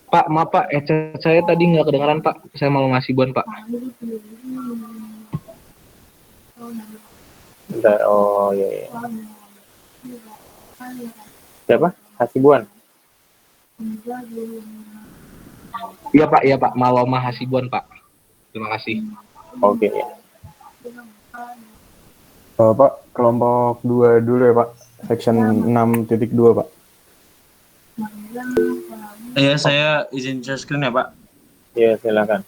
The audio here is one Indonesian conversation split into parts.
Pak, maaf Pak, headset saya tadi nggak kedengaran Pak. Saya mau ngasih Buan Pak. Bentar, oh iya, iya. Siapa? Hasibuan. Iya Pak, Maloma Hasibuan Pak. Terima kasih. Oke, ya. Pak, kelompok 2 dulu ya Pak. Section 6.2 Pak. Iya, saya izin share screen ya Pak. Iya, silakan.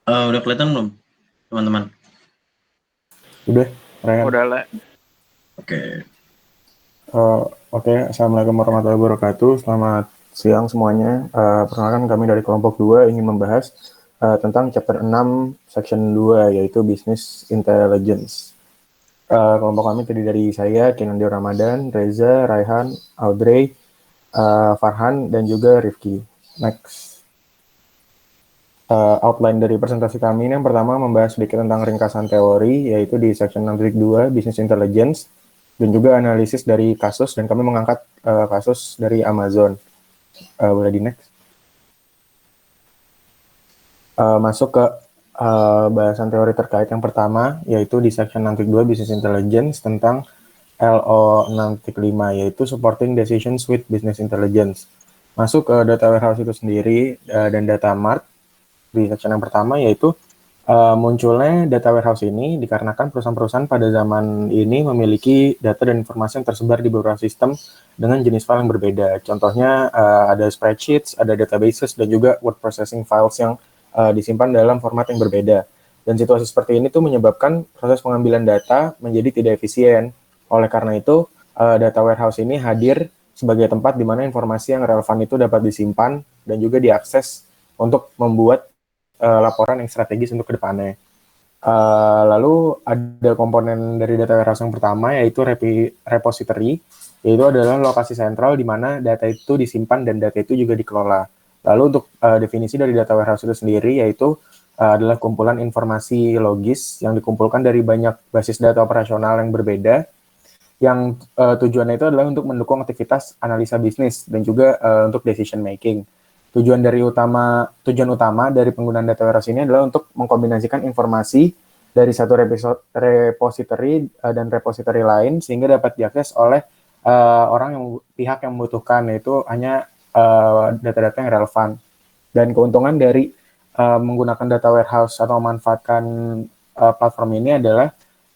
Udah kelihatan belum, teman-teman? Udah, Ryan. Udah lah. Oke. Oke, Assalamualaikum warahmatullahi wabarakatuh. Selamat siang semuanya. Perkenalkan kami dari kelompok 2 ingin membahas tentang chapter 6 section 2 yaitu Business Intelligence. Kelompok kami terdiri dari saya, Kinandio Ramadan, Reza, Raihan, Audrey, Farhan, dan juga Rifki. Next. Outline dari presentasi kami ini yang pertama membahas sedikit tentang ringkasan teori, yaitu di section 6.2 Business Intelligence, dan juga analisis dari kasus, dan kami mengangkat kasus dari Amazon. Boleh di next. Masuk ke bahasan teori terkait yang pertama, yaitu di section 6.2 Business Intelligence tentang LO 6.5, yaitu Supporting Decisions with Business Intelligence. Masuk ke data warehouse itu sendiri dan data mart di section yang pertama, yaitu munculnya data warehouse ini dikarenakan perusahaan-perusahaan pada zaman ini memiliki data dan informasi yang tersebar di beberapa sistem dengan jenis file yang berbeda. Contohnya ada spreadsheets, ada databases, dan juga word processing files yang disimpan dalam format yang berbeda. Dan situasi seperti ini tuh menyebabkan proses pengambilan data menjadi tidak efisien. Oleh karena itu, data warehouse ini hadir sebagai tempat di mana informasi yang relevan itu dapat disimpan dan juga diakses untuk membuat laporan yang strategis untuk kedepannya. Lalu ada komponen dari data warehouse yang pertama, yaitu repository, yaitu adalah lokasi sentral di mana data itu disimpan dan data itu juga dikelola. Lalu untuk definisi dari data warehouse itu sendiri, yaitu adalah kumpulan informasi logis yang dikumpulkan dari banyak basis data operasional yang berbeda, yang tujuannya itu adalah untuk mendukung aktivitas analisa bisnis dan juga untuk decision making. Tujuan utama dari penggunaan data warehouse ini adalah untuk mengkombinasikan informasi dari satu repository dan repository lain sehingga dapat diakses oleh pihak yang membutuhkan, yaitu hanya data-data yang relevan. Dan keuntungan dari menggunakan data warehouse atau memanfaatkan platform ini adalah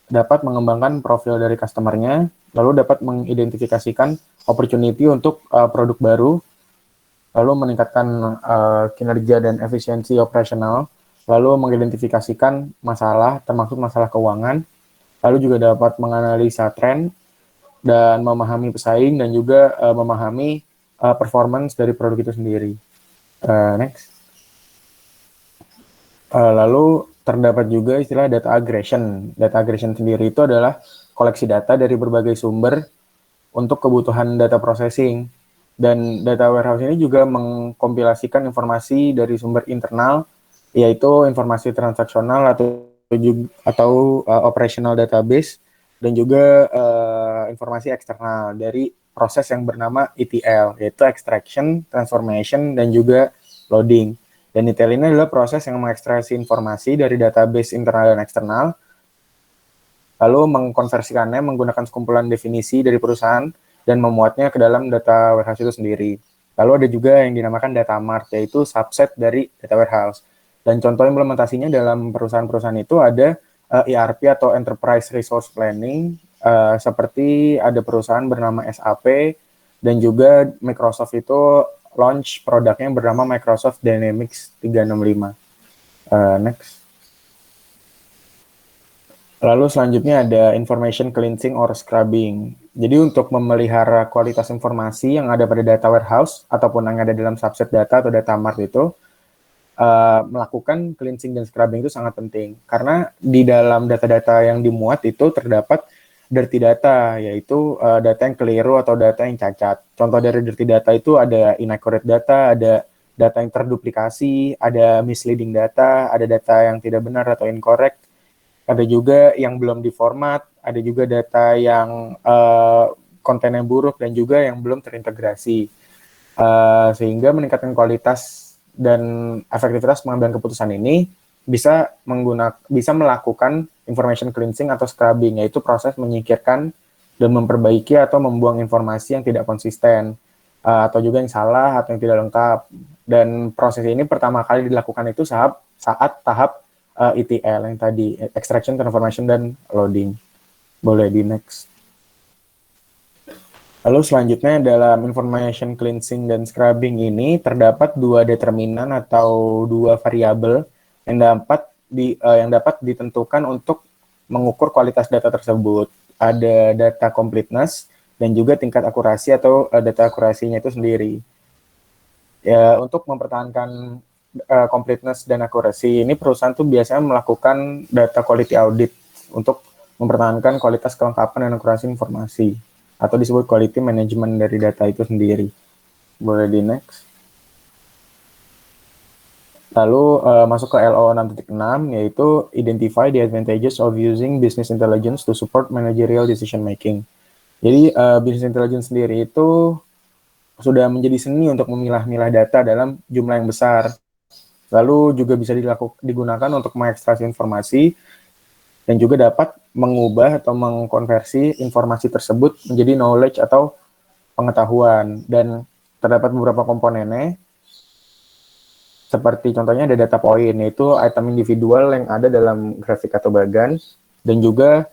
dapat mengembangkan profil dari customer-nya, lalu dapat mengidentifikasikan opportunity untuk produk baru, lalu meningkatkan kinerja dan efisiensi operasional, lalu mengidentifikasikan masalah, termasuk masalah keuangan, lalu juga dapat menganalisa tren, dan memahami pesaing, dan juga memahami performance dari produk itu sendiri. Next. Lalu terdapat juga istilah data aggregation. Data aggregation sendiri itu adalah koleksi data dari berbagai sumber untuk kebutuhan data processing. Dan data warehouse ini juga mengkompilasikan informasi dari sumber internal, yaitu informasi transaksional atau operational database, dan juga informasi eksternal dari proses yang bernama ETL, yaitu extraction, transformation, dan juga loading. Dan ETL ini adalah proses yang mengekstraksi informasi dari database internal dan eksternal, lalu mengkonversikannya menggunakan sekumpulan definisi dari perusahaan dan memuatnya ke dalam data warehouse itu sendiri. Lalu ada juga yang dinamakan data mart, yaitu subset dari data warehouse. Dan contoh implementasinya dalam perusahaan-perusahaan itu ada ERP atau Enterprise Resource Planning, seperti ada perusahaan bernama SAP dan juga Microsoft itu launch produknya yang bernama Microsoft Dynamics 365. Next. Lalu selanjutnya ada information cleansing or scrubbing. Jadi untuk memelihara kualitas informasi yang ada pada data warehouse ataupun yang ada dalam subset data atau data mart itu, melakukan cleansing dan scrubbing itu sangat penting. Karena di dalam data-data yang dimuat itu terdapat dirty data, yaitu data yang keliru atau data yang cacat. Contoh dari dirty data itu ada inaccurate data, ada data yang terduplikasi, ada misleading data, ada data yang tidak benar atau incorrect, ada juga yang belum diformat, ada juga data yang kontennya buruk dan juga yang belum terintegrasi. Sehingga meningkatkan kualitas dan efektivitas pengambilan keputusan ini bisa melakukan information cleansing atau scrubbing, yaitu proses menyingkirkan dan memperbaiki atau membuang informasi yang tidak konsisten atau juga yang salah atau yang tidak lengkap. Dan proses ini pertama kali dilakukan itu saat tahap ETL yang tadi, extraction, transformation, dan loading. Boleh di next. Lalu selanjutnya dalam information cleansing dan scrubbing ini terdapat dua determinan atau dua variabel yang dapat ditentukan untuk mengukur kualitas data tersebut. Ada data completeness dan juga tingkat akurasi atau data akurasinya itu sendiri. Ya, untuk mempertahankan completeness dan akurasi ini, perusahaan tuh biasanya melakukan data quality audit untuk mempertahankan kualitas, kelengkapan, dan akurasi informasi atau disebut quality management dari data itu sendiri. Boleh di next. Lalu masuk ke LO 6.6, yaitu identify the advantages of using business intelligence to support managerial decision making. Jadi business intelligence sendiri itu sudah menjadi seni untuk memilah-milah data dalam jumlah yang besar. Lalu juga bisa digunakan untuk mengekstraksi informasi dan juga dapat mengubah atau mengkonversi informasi tersebut menjadi knowledge atau pengetahuan. Dan terdapat beberapa komponennya, seperti contohnya ada data point, yaitu item individual yang ada dalam grafik atau bagan, dan juga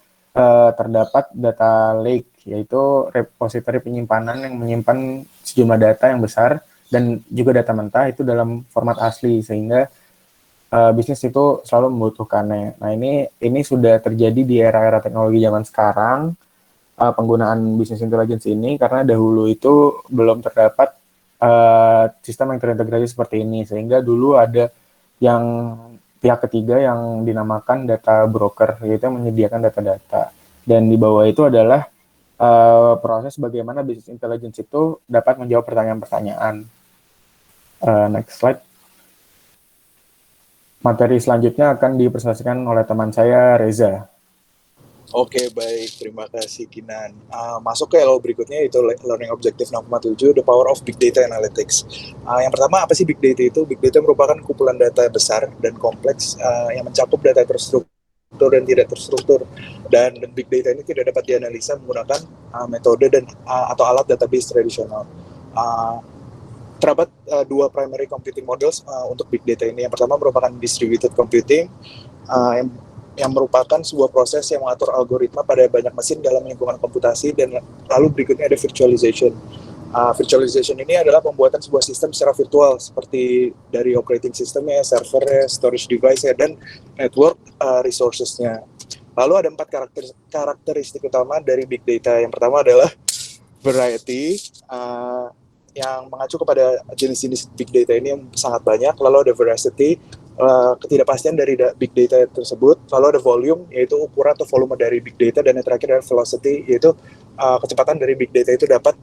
terdapat data lake, yaitu repository penyimpanan yang menyimpan sejumlah data yang besar, dan juga data mentah itu dalam format asli, sehingga bisnis itu selalu membutuhkannya. Nah, ini sudah terjadi di era-era teknologi zaman sekarang, penggunaan business intelligence ini, karena dahulu itu belum terdapat sistem yang terintegrasi seperti ini, sehingga dulu ada yang pihak ketiga yang dinamakan data broker, yaitu yang menyediakan data-data. Dan di bawah itu adalah proses bagaimana business intelligence itu dapat menjawab pertanyaan-pertanyaan. Next slide. Materi selanjutnya akan dipresentasikan oleh teman saya, Reza. Oke, baik. Terima kasih, Kinan. Masuk ke LO berikutnya, yaitu Learning Objective 6.7, The Power of Big Data Analytics. Yang pertama, apa sih Big Data itu? Big Data merupakan kumpulan data besar dan kompleks yang mencakup data terstruktur dan tidak terstruktur. Dan Big Data ini tidak dapat dianalisa menggunakan metode atau alat database tradisional. Terdapat dua primary computing models untuk Big Data ini. Yang pertama merupakan distributed computing, yang merupakan sebuah proses yang mengatur algoritma pada banyak mesin dalam lingkungan komputasi, dan lalu berikutnya ada virtualization. Virtualization ini adalah pembuatan sebuah sistem secara virtual, seperti dari operating systemnya, servernya, storage device-nya, dan network resources-nya. Lalu ada 4 karakteristik utama dari Big Data. Yang pertama adalah variety, yang mengacu kepada jenis-jenis Big Data ini yang sangat banyak. Lalu ada veracity, ketidakpastian dari Big Data tersebut. Lalu ada volume, yaitu ukuran atau volume dari Big Data. Dan yang terakhir adalah velocity, yaitu kecepatan dari Big Data itu dapat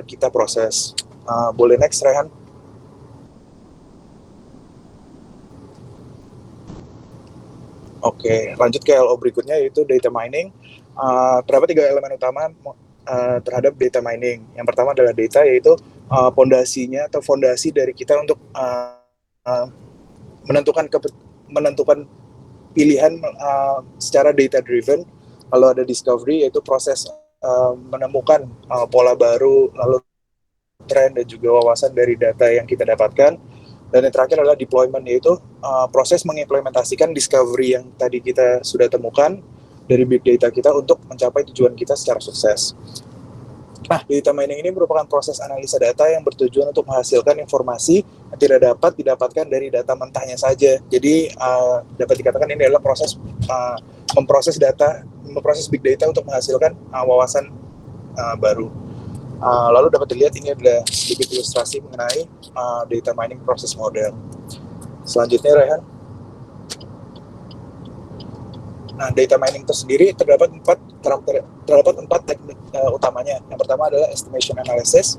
kita proses. Boleh next, Rehan? Oke, lanjut ke LO berikutnya, yaitu data mining. Terdapat 3 elemen utama terhadap data mining. Yang pertama adalah data, yaitu fondasinya atau fondasi dari kita untuk menentukan pilihan secara data driven. Lalu ada discovery, yaitu proses menemukan pola baru, lalu tren dan juga wawasan dari data yang kita dapatkan. Dan yang terakhir adalah deployment, yaitu proses mengimplementasikan discovery yang tadi kita sudah temukan dari big data kita untuk mencapai tujuan kita secara sukses. Nah, data mining ini merupakan proses analisa data yang bertujuan untuk menghasilkan informasi yang tidak dapat didapatkan dari data mentahnya saja. Jadi, dapat dikatakan ini adalah proses memproses big data untuk menghasilkan wawasan baru. Lalu dapat dilihat ini adalah sedikit ilustrasi mengenai data mining proses model. Selanjutnya, Rehan. Nah, data mining tersendiri terdapat empat teknik utamanya. Yang pertama adalah estimation analysis,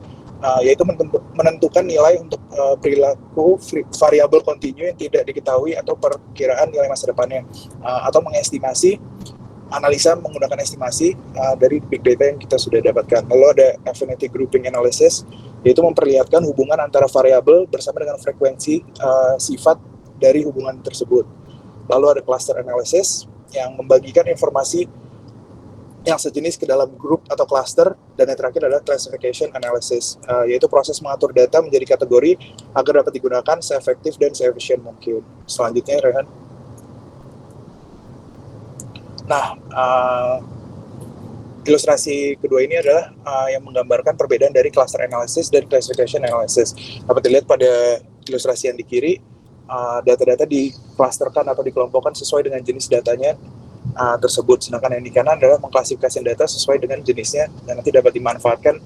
yaitu menentukan nilai untuk perilaku variabel kontinu yang tidak diketahui atau perkiraan nilai masa depannya, atau mengestimasi analisa menggunakan estimasi dari big data yang kita sudah dapatkan. Lalu ada affinity grouping analysis, yaitu memperlihatkan hubungan antara variabel bersama dengan frekuensi sifat dari hubungan tersebut. Lalu ada cluster analysis, yang membagikan informasi yang sejenis ke dalam grup atau cluster, dan yang terakhir adalah classification analysis, yaitu proses mengatur data menjadi kategori agar dapat digunakan seefektif dan seefisien mungkin. Selanjutnya, Rehan. Nah, ilustrasi kedua ini adalah yang menggambarkan perbedaan dari cluster analysis dan classification analysis. Dapat dilihat pada ilustrasi yang di kiri, data-data diklusterkan atau dikelompokkan sesuai dengan jenis datanya tersebut, sedangkan yang di kanan adalah mengklasifikasi data sesuai dengan jenisnya dan nanti dapat dimanfaatkan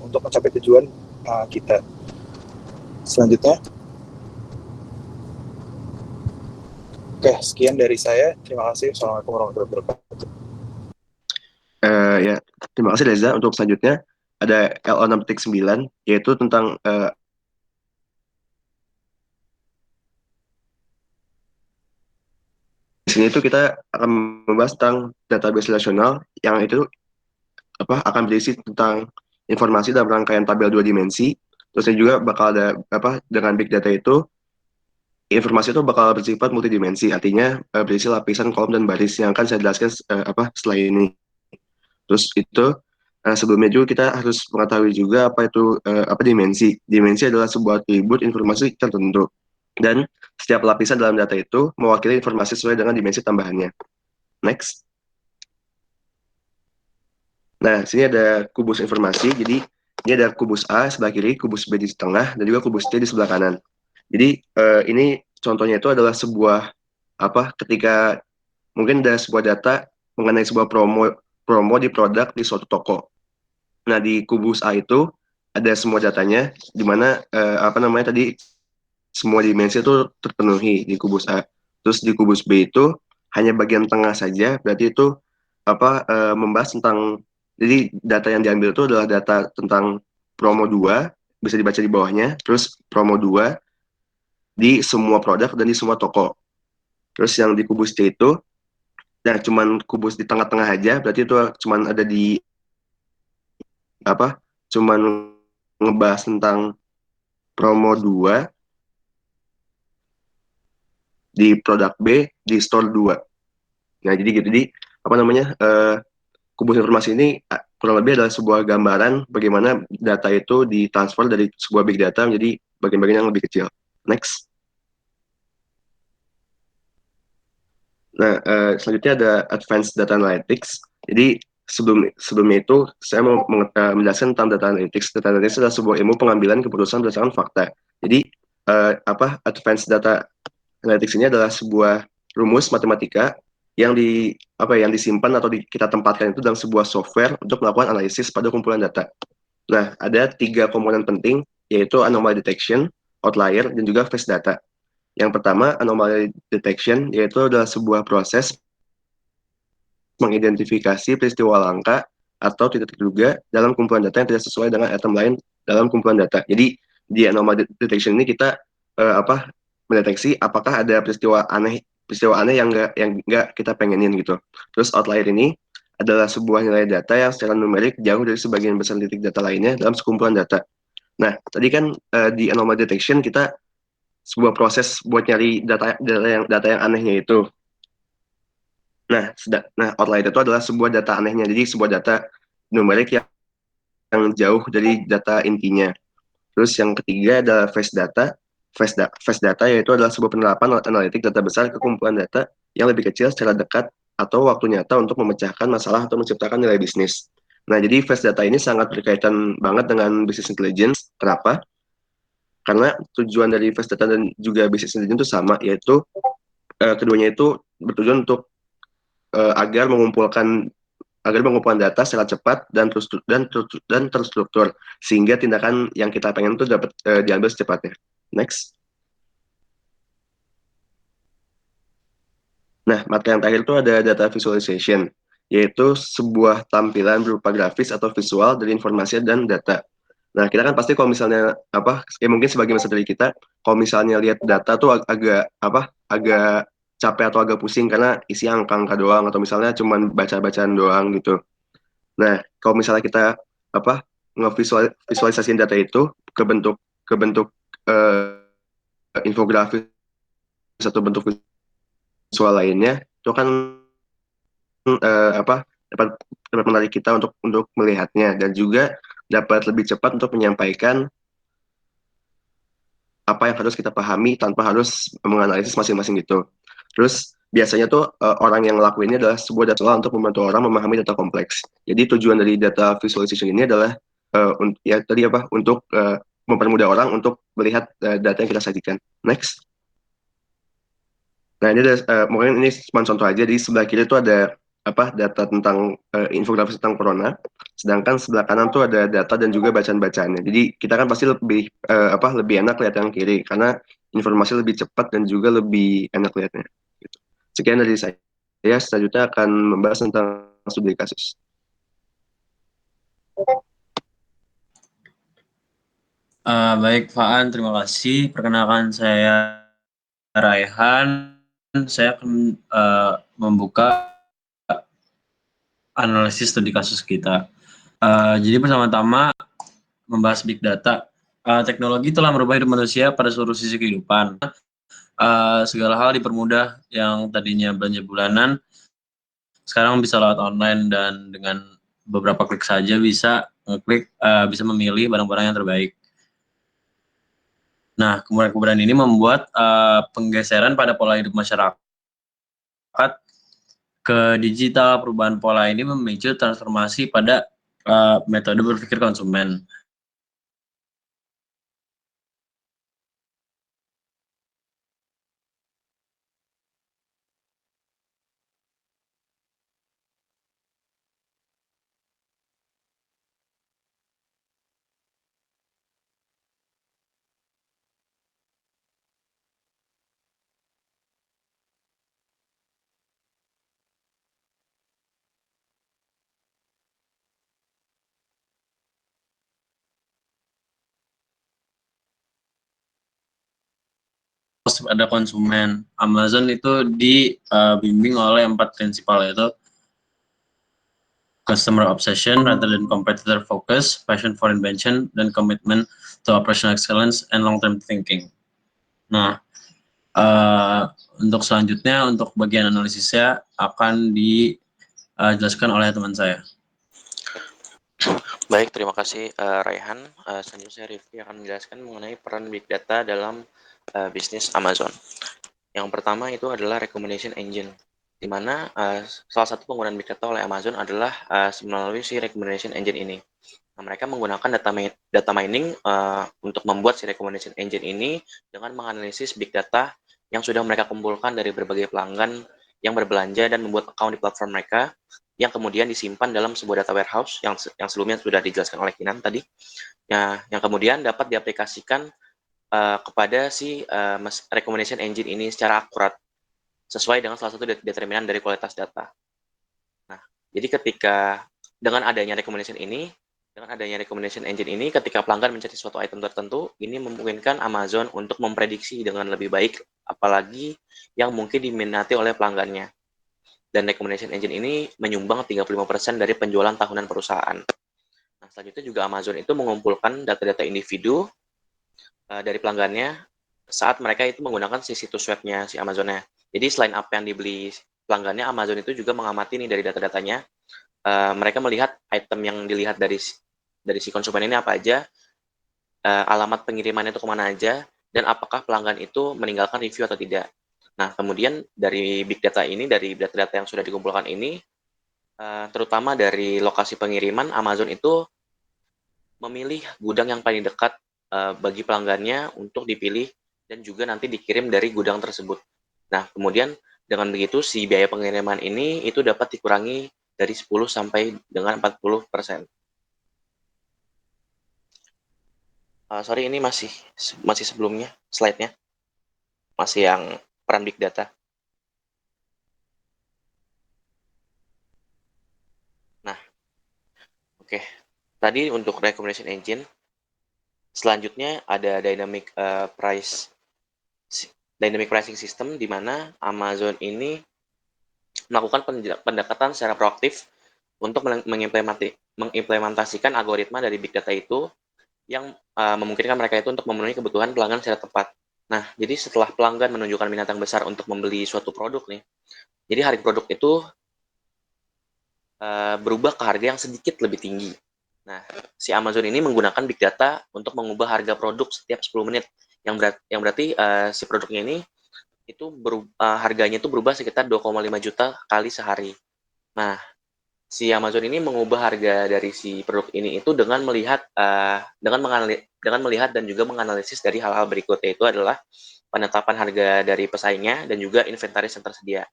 untuk mencapai tujuan kita. Selanjutnya. Oke, sekian dari saya. Terima kasih. Assalamualaikum warahmatullahi wabarakatuh. Ya, terima kasih Reza. Untuk selanjutnya ada LO6.9, yaitu tentang di sini itu kita akan membahas tentang database relasional yang itu akan berisi tentang informasi dalam rangkaian tabel 2 dimensi. Terus juga bakal ada dengan big data itu informasi itu bakal bersifat multidimensi, artinya berisi lapisan kolom dan baris yang akan saya jelaskan setelah ini. Terus itu sebelumnya juga kita harus mengetahui juga apa itu dimensi. Dimensi adalah sebuah atribut informasi tertentu. Dan setiap lapisan dalam data itu mewakili informasi sesuai dengan dimensi tambahannya. Next. Nah, sini ada kubus informasi. Jadi, ini ada kubus A sebelah kiri, kubus B di tengah, dan juga kubus C di sebelah kanan. Jadi, ini contohnya itu adalah sebuah, ketika mungkin ada sebuah data mengenai sebuah promo di produk di suatu toko. Nah, di kubus A itu ada semua datanya, di mana, tadi, semua dimensi itu terpenuhi di kubus A. Terus di kubus B itu hanya bagian tengah saja, berarti itu membahas tentang, jadi data yang diambil itu adalah data tentang promo 2, bisa dibaca di bawahnya, terus promo 2 di semua produk dan di semua toko. Terus yang di kubus C itu, nah cuman kubus di tengah-tengah aja, berarti itu cuman ada di, cuman ngebahas tentang promo 2, di produk B di store 2. Nah, jadi gitu. Jadi kubus informasi ini kurang lebih adalah sebuah gambaran bagaimana data itu ditransfer dari sebuah big data menjadi bagian-bagian yang lebih kecil. Next. Nah, selanjutnya ada Advanced Data Analytics. Jadi sebelumnya itu saya mau menjelaskan tentang data analytics. Data analytics adalah sebuah ilmu pengambilan keputusan berdasarkan fakta. Jadi Advanced Data Analytics ini adalah sebuah rumus matematika yang disimpan atau kita tempatkan itu dalam sebuah software untuk melakukan analisis pada kumpulan data. Nah, ada 3 komponen penting, yaitu anomaly detection, outlier, dan juga phase data. Yang pertama, anomaly detection, yaitu adalah sebuah proses mengidentifikasi peristiwa langka atau tidak terduga dalam kumpulan data yang tidak sesuai dengan item lain dalam kumpulan data. Jadi, di anomaly detection ini kita mendeteksi apakah ada peristiwa aneh yang nggak kita pengenin gitu. Terus outlier ini adalah sebuah nilai data yang secara numerik jauh dari sebagian besar titik data lainnya dalam sekumpulan data. Nah, tadi kan di anomaly detection kita sebuah proses buat nyari data yang anehnya itu. Nah, outlier itu adalah sebuah data anehnya. Jadi sebuah data numerik yang jauh dari data intinya. Terus yang ketiga adalah phase data. Phase data yaitu adalah sebuah penerapan analitik data besar ke kumpulan data yang lebih kecil secara dekat atau waktu nyata untuk memecahkan masalah atau menciptakan nilai bisnis. Nah, jadi fast data ini sangat berkaitan banget dengan business intelligence. Kenapa? Karena tujuan dari fast data dan juga business intelligence itu sama, yaitu keduanya itu bertujuan untuk agar mengumpulkan data secara cepat dan terstruktur, sehingga tindakan yang kita pengen itu dapat diambil secepatnya. Next. Nah, materi yang terakhir itu ada data visualization, yaitu sebuah tampilan berupa grafis atau visual dari informasi dan data. Nah, kita kan pasti kalau misalnya mungkin sebagai masa dari kita, kalau misalnya lihat data tuh agak capek atau agak pusing karena isi angka-angka doang atau misalnya cuman baca-bacaan doang gitu. Nah, kalau misalnya kita visualisasiin data itu ke bentuk infografis atau bentuk visual lainnya, itu kan dapat menarik kita untuk melihatnya dan juga dapat lebih cepat untuk menyampaikan apa yang harus kita pahami tanpa harus menganalisis masing-masing gitu. Terus biasanya tuh orang yang ngelakuin ini adalah sebuah data untuk membantu orang memahami data kompleks. Jadi tujuan dari data visualization ini adalah untuk mempermudah orang untuk melihat data yang kita sajikan. Next. Nah, ini mungkin ini cuma contoh aja. Di sebelah kiri itu ada data tentang infografis tentang corona, sedangkan sebelah kanan tuh ada data dan juga bacaan-bacaannya. Jadi kita kan pasti lebih enak lihat yang kiri karena informasi lebih cepat dan juga lebih enak lihatnya. Gitu. Sekian dari saya. Selanjutnya akan membahas tentang studi kasus. Baik, Faan, terima kasih. Perkenalkan saya Raihan. Saya akan membuka analisis studi kasus kita. Jadi pertama-tama membahas big data. Teknologi telah merubah hidup manusia pada seluruh sisi kehidupan. Segala hal dipermudah, yang tadinya belanja bulanan sekarang bisa lewat online dan dengan beberapa klik saja bisa memilih barang-barang yang terbaik. Nah, kemudahan ini membuat penggeseran pada pola hidup masyarakat ke digital. Perubahan pola ini memicu transformasi pada metode berpikir konsumen. Ada konsumen. Amazon itu dibimbing oleh 4 prinsipal, yaitu customer obsession rather than competitor focus, passion for invention, dan commitment to operational excellence and long-term thinking. Nah, untuk selanjutnya, untuk bagian analisisnya akan dijelaskan oleh teman saya. Baik, terima kasih Raihan. Selanjutnya saya Rifki akan menjelaskan mengenai peran Big Data dalam bisnis Amazon. Yang pertama itu adalah recommendation engine, di mana salah satu penggunaan Big Data oleh Amazon adalah melalui si recommendation engine ini. Nah, mereka menggunakan data mining untuk membuat si recommendation engine ini dengan menganalisis Big Data yang sudah mereka kumpulkan dari berbagai pelanggan yang berbelanja dan membuat account di platform mereka, yang kemudian disimpan dalam sebuah data warehouse yang sebelumnya sudah dijelaskan oleh Kinan tadi, yang kemudian dapat diaplikasikan kepada si recommendation engine ini secara akurat sesuai dengan salah satu determinan dari kualitas data. Nah, jadi dengan adanya recommendation engine ini, ketika pelanggan mencari suatu item tertentu, ini memungkinkan Amazon untuk memprediksi dengan lebih baik, apalagi yang mungkin diminati oleh pelanggannya. Dan recommendation engine ini menyumbang 35% dari penjualan tahunan perusahaan. Nah, selanjutnya juga Amazon itu mengumpulkan data-data individu dari pelanggannya saat mereka itu menggunakan si situs webnya si Amazonnya. Jadi selain apa yang dibeli pelanggannya, Amazon itu juga mengamati nih dari data-datanya. Mereka melihat item yang dilihat dari si konsumen ini apa aja, alamat pengirimannya itu kemana aja, dan apakah pelanggan itu meninggalkan review atau tidak. Nah, kemudian dari big data ini, dari data-data yang sudah dikumpulkan ini, terutama dari lokasi pengiriman, Amazon itu memilih gudang yang paling dekat bagi pelanggannya untuk dipilih dan juga nanti dikirim dari gudang tersebut. Nah, kemudian dengan begitu si biaya pengiriman ini itu dapat dikurangi dari 10 sampai dengan 40%. Sorry, ini masih sebelumnya slide-nya, masih yang peran big data. Nah, oke. Tadi untuk recommendation engine. Selanjutnya ada dynamic pricing system, di mana Amazon ini melakukan pendekatan secara proaktif untuk mengimplementasikan algoritma dari big data itu yang memungkinkan mereka itu untuk memenuhi kebutuhan pelanggan secara tepat. Nah, jadi setelah pelanggan menunjukkan minat yang besar untuk membeli suatu produk nih, jadi harga produk itu berubah ke harga yang sedikit lebih tinggi. Nah, si Amazon ini menggunakan big data untuk mengubah harga produk setiap 10 menit, yang berarti si produknya ini itu harganya itu berubah sekitar 2,5 juta kali sehari. Nah, si Amazon ini mengubah harga dari si produk ini itu dengan melihat dan juga menganalisis dari hal-hal berikut, yaitu adalah penetapan harga dari pesaingnya dan juga inventaris yang tersedia.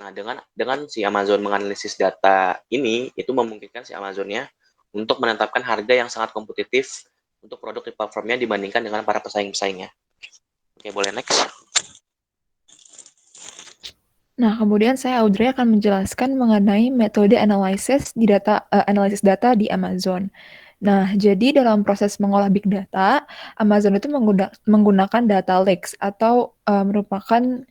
Nah, dengan si Amazon menganalisis data ini, itu memungkinkan si Amazonnya untuk menetapkan harga yang sangat kompetitif untuk produk di platformnya dibandingkan dengan para pesaing-pesaingnya. Oke, boleh next. Nah, kemudian saya Audrey akan menjelaskan mengenai metode analisis data di Amazon. Nah, jadi dalam proses mengolah big data, Amazon itu menggunakan data lakes atau merupakan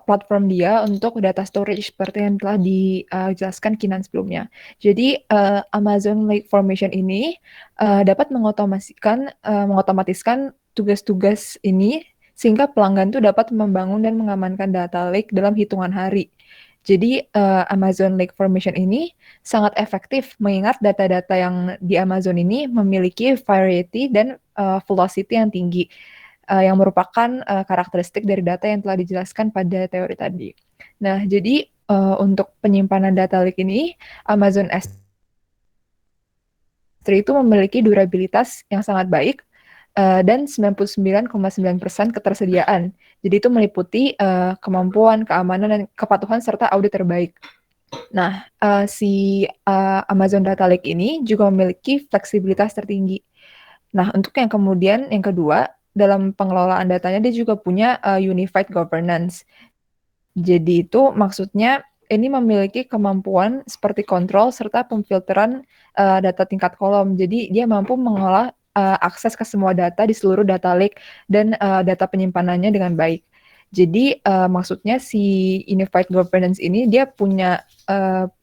platform dia untuk data storage seperti yang telah dijelaskan Kinan sebelumnya. Jadi Amazon Lake Formation ini dapat mengotomatiskan tugas-tugas ini sehingga pelanggan itu dapat membangun dan mengamankan data lake dalam hitungan hari. Jadi Amazon Lake Formation ini sangat efektif mengingat data-data yang di Amazon ini memiliki variety dan velocity yang tinggi, yang merupakan karakteristik dari data yang telah dijelaskan pada teori tadi. Nah, jadi untuk penyimpanan data lake ini, Amazon S3 itu memiliki durabilitas yang sangat baik dan 99,9% ketersediaan. Jadi itu meliputi kemampuan, keamanan, dan kepatuhan serta audit terbaik. Nah, si Amazon Data Lake ini juga memiliki fleksibilitas tertinggi. Nah, untuk yang kedua, dalam pengelolaan datanya dia juga punya unified governance. Jadi itu maksudnya ini memiliki kemampuan seperti kontrol serta pemfilteran data tingkat kolom. Jadi dia mampu mengolah akses ke semua data di seluruh data lake dan data penyimpanannya dengan baik. Jadi maksudnya si unified governance ini dia punya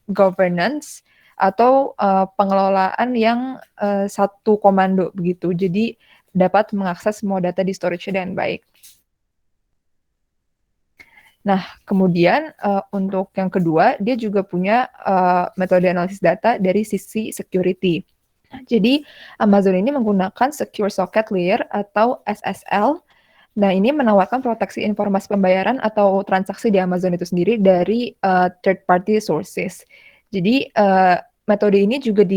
governance atau pengelolaan yang satu komando begitu. Jadi dapat mengakses semua data di storage dengan baik. Nah, kemudian untuk yang kedua, dia juga punya metode analisis data dari sisi security. Jadi, Amazon ini menggunakan Secure Socket Layer atau SSL. Nah, ini menawarkan proteksi informasi pembayaran atau transaksi di Amazon itu sendiri dari third party sources. Jadi, metode ini juga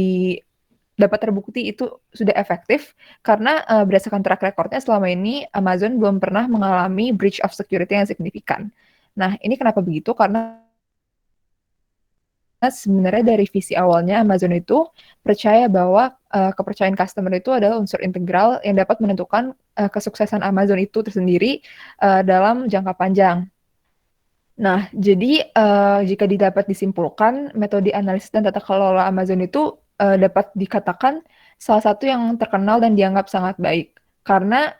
dapat terbukti itu sudah efektif karena berdasarkan track record-nya selama ini Amazon belum pernah mengalami breach of security yang signifikan. Nah, ini kenapa begitu? Karena sebenarnya dari visi awalnya Amazon itu percaya bahwa kepercayaan customer itu adalah unsur integral yang dapat menentukan kesuksesan Amazon itu tersendiri dalam jangka panjang. Nah, jadi jika didapat disimpulkan, metode analisis dan tata kelola Amazon itu dapat dikatakan salah satu yang terkenal dan dianggap sangat baik. Karena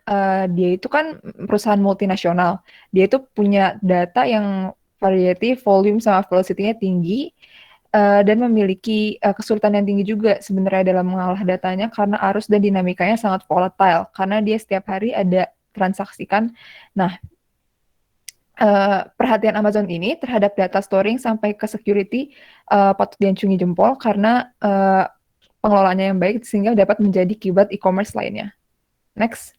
dia itu kan perusahaan multinasional. Dia itu punya data yang variety, volume, sama velocity-nya tinggi, dan memiliki kesulitan yang tinggi juga sebenarnya dalam mengolah datanya karena arus dan dinamikanya sangat volatile. Karena dia setiap hari ada transaksi kan. Nah, perhatian Amazon ini terhadap data storing sampai ke security patut diacungi jempol karena pengelolaannya yang baik sehingga dapat menjadi kiblat e-commerce lainnya. Next.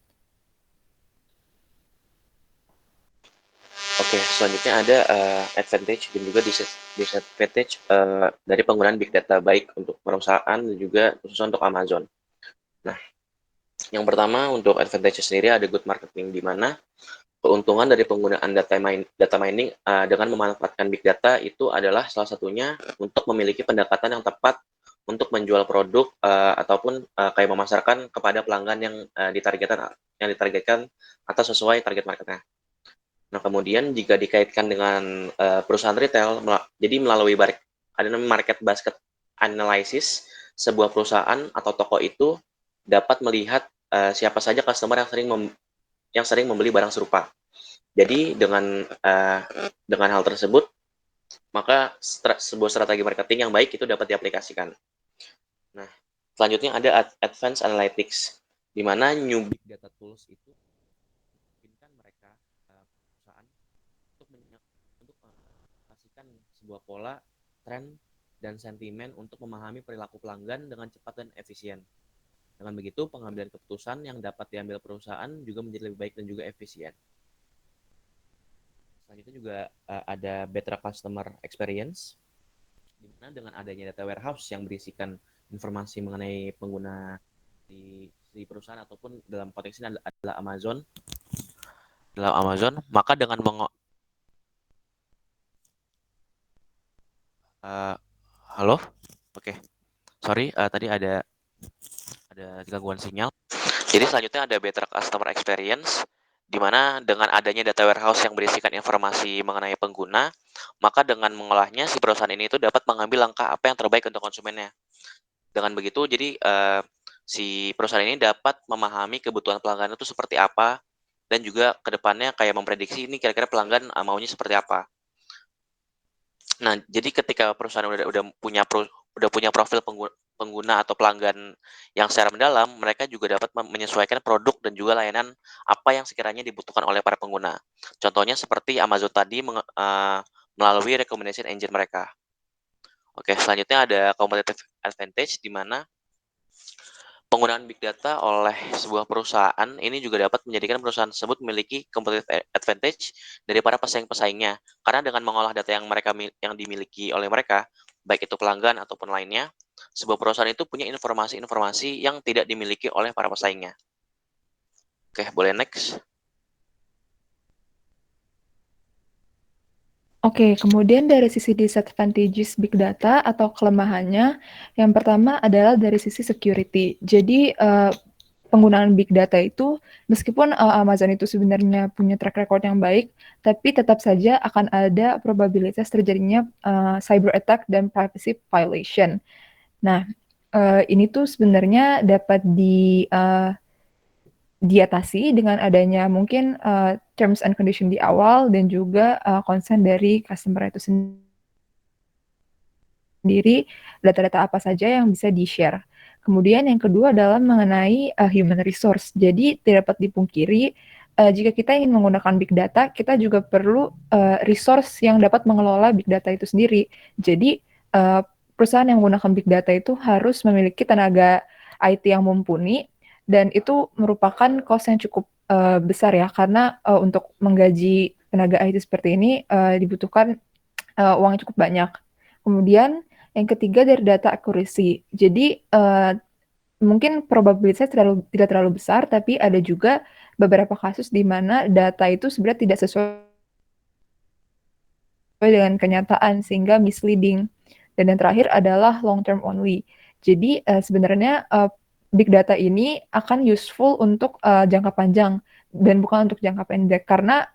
Oke, Oke, selanjutnya ada advantage dan juga disadvantage dari penggunaan big data baik untuk perusahaan dan juga khususnya untuk Amazon. Nah, yang pertama untuk advantage sendiri ada good marketing, di mana keuntungan dari penggunaan data mining dengan memanfaatkan big data itu adalah salah satunya untuk memiliki pendekatan yang tepat untuk menjual produk ataupun kayak memasarkan kepada pelanggan yang ditargetkan atau sesuai target marketnya. Nah, kemudian jika dikaitkan dengan perusahaan retail, jadi melalui ada namanya market basket analysis, sebuah perusahaan atau toko itu dapat melihat siapa saja customer yang sering membeli barang serupa. Jadi dengan hal tersebut, maka sebuah strategi marketing yang baik itu dapat diaplikasikan. Nah, selanjutnya ada advanced analytics, di mana new big data tools itu memungkinkan mereka perusahaan untuk mengaplikasikan sebuah pola, tren, dan sentimen untuk memahami perilaku pelanggan dengan cepat dan efisien. Dengan begitu, pengambilan keputusan yang dapat diambil perusahaan juga menjadi lebih baik dan juga efisien. Selanjutnya juga ada better customer experience, di mana dengan adanya data warehouse yang berisikan informasi mengenai pengguna di perusahaan ataupun dalam konteks ini adalah Amazon, maka dengan halo, oke, sorry, tadi ada gangguan sinyal. Jadi selanjutnya ada better customer experience, di mana dengan adanya data warehouse yang berisikan informasi mengenai pengguna, maka dengan mengolahnya si perusahaan ini itu dapat mengambil langkah apa yang terbaik untuk konsumennya. Dengan begitu, jadi si perusahaan ini dapat memahami kebutuhan pelanggan itu seperti apa, dan juga kedepannya kayak memprediksi ini kira-kira pelanggan maunya seperti apa. Nah, jadi ketika perusahaan udah punya profil pengguna atau pelanggan yang secara mendalam, mereka juga dapat menyesuaikan produk dan juga layanan apa yang sekiranya dibutuhkan oleh para pengguna. Contohnya seperti Amazon tadi melalui recommendation engine mereka. Oke, selanjutnya ada competitive advantage, di mana penggunaan big data oleh sebuah perusahaan ini juga dapat menjadikan perusahaan tersebut memiliki competitive advantage dari para pesaing-pesaingnya. Karena dengan mengolah data yang dimiliki oleh mereka, baik itu pelanggan ataupun lainnya, sebuah perusahaan itu punya informasi-informasi yang tidak dimiliki oleh para pesaingnya. Oke, boleh next. Oke, kemudian dari sisi disadvantages big data atau kelemahannya, yang pertama adalah dari sisi security. Jadi penggunaan big data itu, meskipun Amazon itu sebenarnya punya track record yang baik, tapi tetap saja akan ada probabilitas terjadinya cyber attack dan privacy violation. Nah, ini tuh sebenarnya dapat diatasi dengan adanya mungkin terms and condition di awal dan juga consent dari customer itu sendiri, data-data apa saja yang bisa di-share. Kemudian yang kedua adalah mengenai human resource. Jadi tidak dapat dipungkiri jika kita ingin menggunakan big data, kita juga perlu resource yang dapat mengelola big data itu sendiri. Jadi perusahaan yang menggunakan big data itu harus memiliki tenaga IT yang mumpuni, dan itu merupakan cost yang cukup besar ya, karena untuk menggaji tenaga IT seperti ini dibutuhkan uang yang cukup banyak. Kemudian yang ketiga dari data accuracy. Jadi mungkin probabilitasnya tidak terlalu besar, tapi ada juga beberapa kasus di mana data itu sebenarnya tidak sesuai dengan kenyataan sehingga misleading. Dan yang terakhir adalah long term only. Jadi sebenarnya big data ini akan useful untuk jangka panjang dan bukan untuk jangka pendek, karena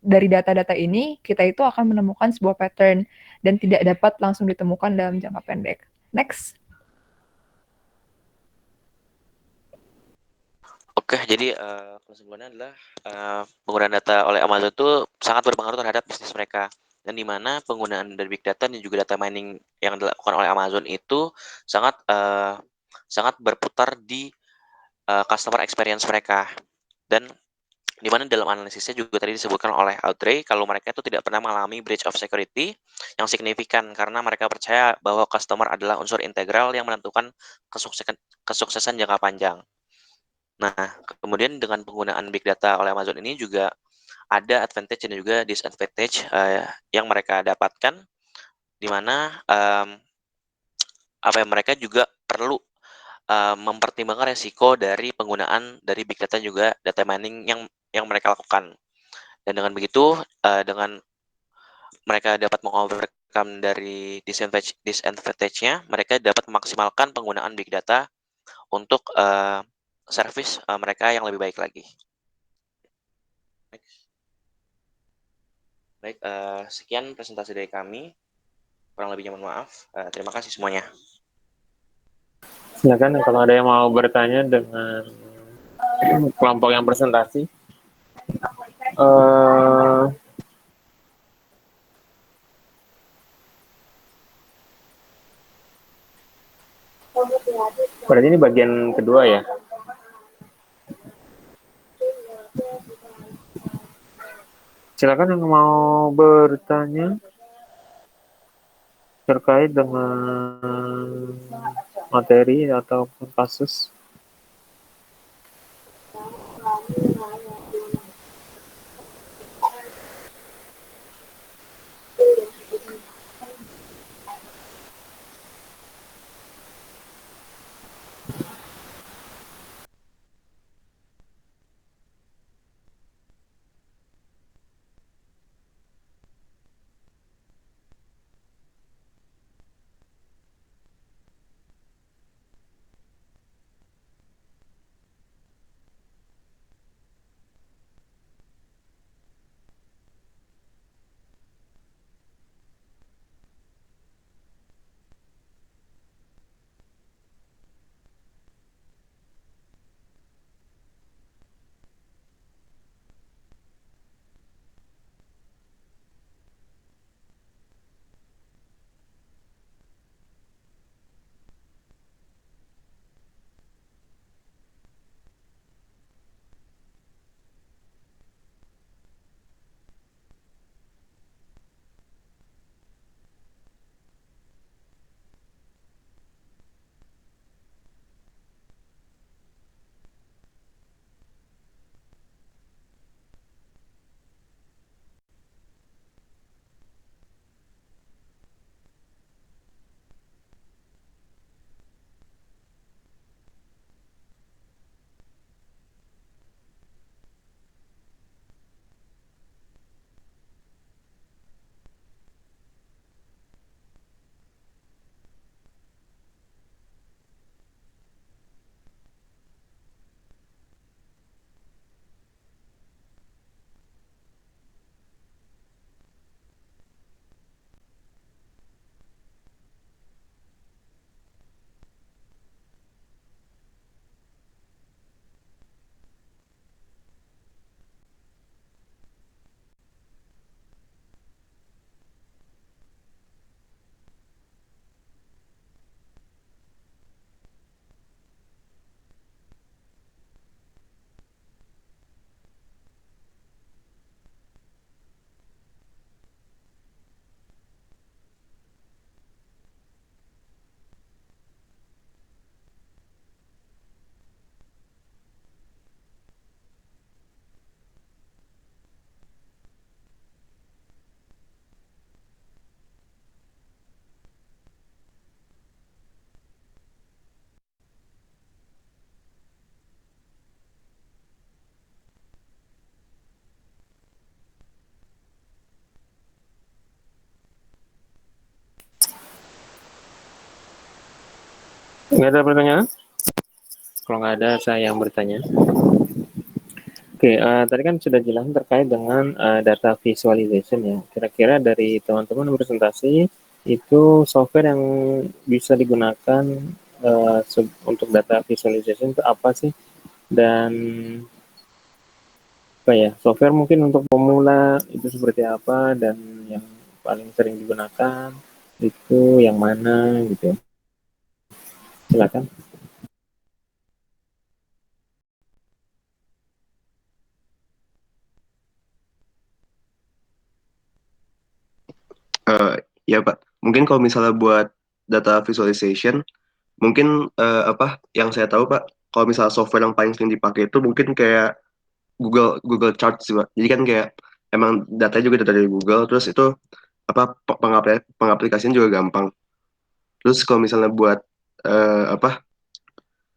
dari data-data ini kita itu akan menemukan sebuah pattern dan tidak dapat langsung ditemukan dalam jangka pendek. Next. Oke, jadi kesimpulannya adalah penggunaan data oleh Amazon itu sangat berpengaruh terhadap bisnis mereka. Dan di mana penggunaan dari big data dan juga data mining yang dilakukan oleh Amazon itu sangat berputar di customer experience mereka. Dan di mana dalam analisisnya juga tadi disebutkan oleh Audrey kalau mereka itu tidak pernah mengalami breach of security yang signifikan karena mereka percaya bahwa customer adalah unsur integral yang menentukan kesuksesan jangka panjang. Nah, kemudian dengan penggunaan big data oleh Amazon ini juga ada advantage dan juga disadvantage yang mereka dapatkan, di mana mereka juga perlu mempertimbangkan resiko dari penggunaan dari big data juga data mining yang mereka lakukan. Dan dengan begitu, dengan mereka dapat mengovercome dari disadvantage-nya, mereka dapat memaksimalkan penggunaan big data untuk service mereka yang lebih baik lagi. Baik, sekian presentasi dari kami. Kurang lebihnya mohon maaf. Terima kasih semuanya. Silakan kalau ada yang mau bertanya dengan kelompok yang presentasi. Berarti ini bagian kedua ya. Silakan yang mau bertanya terkait dengan materi atau kasus. Nggak ada pertanyaan? Kalau nggak ada, saya yang bertanya. Oke, tadi kan sudah jelas terkait dengan data visualization ya. Kira-kira dari teman-teman presentasi, itu software yang bisa digunakan untuk data visualization itu apa sih? Dan apa ya, software mungkin untuk pemula itu seperti apa, dan yang paling sering digunakan itu yang mana gitu ya. Silakan. Ya Pak, mungkin kalau misalnya buat data visualization, mungkin yang saya tahu Pak, kalau misalnya software yang paling sering dipakai itu mungkin kayak Google Charts sih, Pak. Jadi kan kayak emang datanya juga data dari Google, terus itu pengaplikasian juga gampang. Terus kalau misalnya buat apa,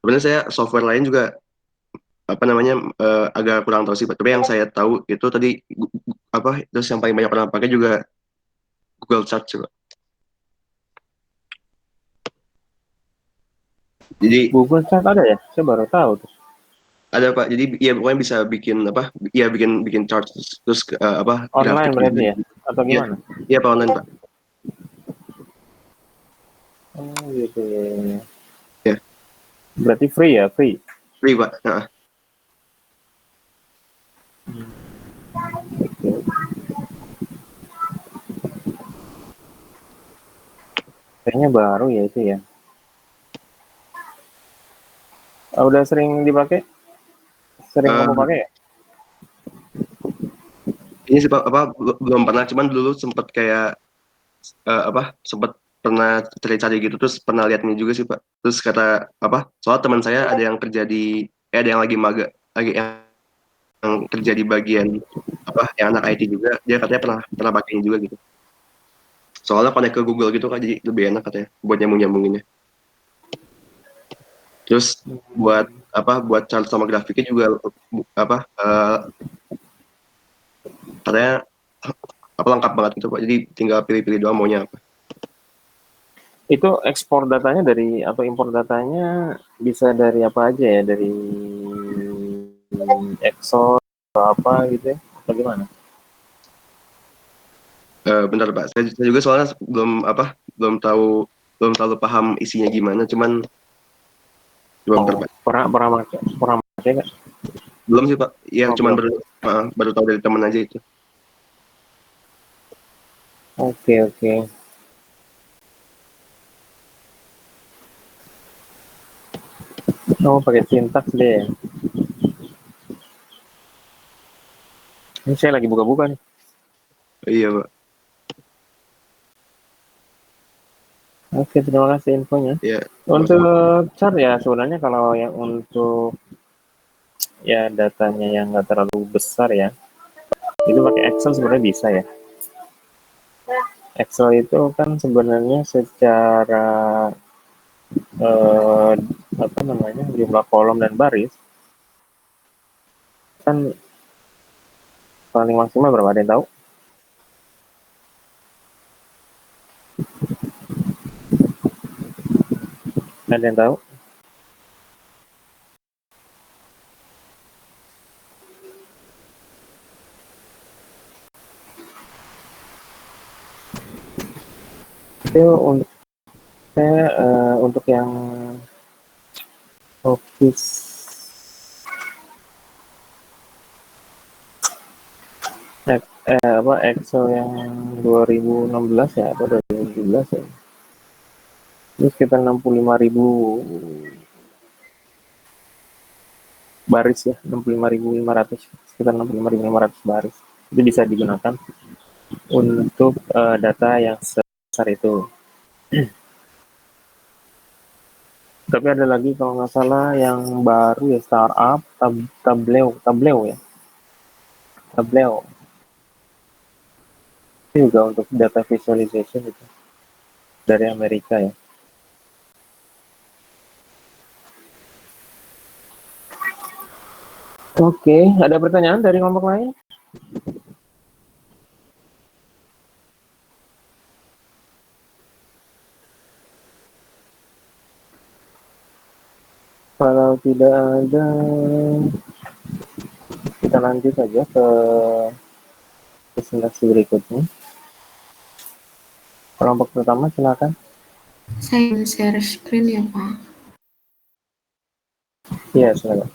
sebenarnya saya software lain juga apa namanya agak kurang tahu sih, Pak. Tapi yang saya tahu itu tadi apa, terus yang paling banyak orang pakai juga Google Charts sih, Pak. Jadi Google Chat ada ya? Saya baru tahu tuh. ada, Pak. Jadi ya pokoknya bisa bikin apa, ya bikin bikin charts, terus apa, grafik Online berarti juga. ya? Atau Iya, gimana? iya Pak, online, Pak. Oh gitu ya. Ya, Berarti free ya? Free. free, Pak. Nah, Kayaknya baru ya itu ya. Udah sering dipakai? Sering kamu eh, pakai ya? ini sih Pak, apa belum pernah, cuman dulu sempet kayak apa, sempet pernah cari-cari gitu, terus pernah lihat ini juga sih Pak. Terus kata apa, soal teman saya ada yang kerja di ada yang lagi maga, lagi yang kerja di bagian apa, yang anak IT juga, dia katanya pernah pernah pakai ini juga gitu. Soalnya connect ke Google gitu kan, jadi lebih enak katanya buat nyambunginnya. Terus buat apa, buat chart sama grafiknya juga apa, katanya apa, lengkap banget gitu Pak. Jadi tinggal pilih-pilih doang maunya apa. Itu ekspor datanya dari atau impor datanya bisa dari apa aja ya? Dari Excel atau apa gitu ya? Atau gimana? Bentar Pak, saya juga soalnya belum apa, belum terlalu paham isinya gimana, cuman coba bentar Oh, Pak. pernah pakai nggak? Belum sih Pak, ya Oh, cuman belum. baru tahu dari teman aja itu. Oke, oke. Oh, pakai sintaks deh ya. Ini saya lagi buka-buka nih. Iya Pak, Oke, terima kasih infonya. ya Untuk sama-sama. chart ya sebenarnya kalau yang untuk ya datanya yang nggak terlalu besar ya, itu pakai Excel sebenarnya bisa ya. Excel itu kan sebenarnya secara eh, apa namanya, jumlah kolom dan baris kan paling maksimal berapa, ada yang tahu? Ada yang tahu? Itu untuk saya untuk yang Office apa Excel yang 2016 ya atau 2017 ya, ini sekitar 65.000 baris ya, 65.500, sekitar 65.500 baris. Itu bisa digunakan untuk data yang sebesar itu. Tapi ada lagi kalau nggak salah yang baru ya, startup Tableau ya, Tableau itu juga untuk data visualization itu dari Amerika ya. Oke, ada pertanyaan dari kelompok lain? Kalau tidak ada, kita lanjut saja ke presentasi berikutnya. Kelompok pertama silakan. Saya share screen ya, Pak. Iya, silakan.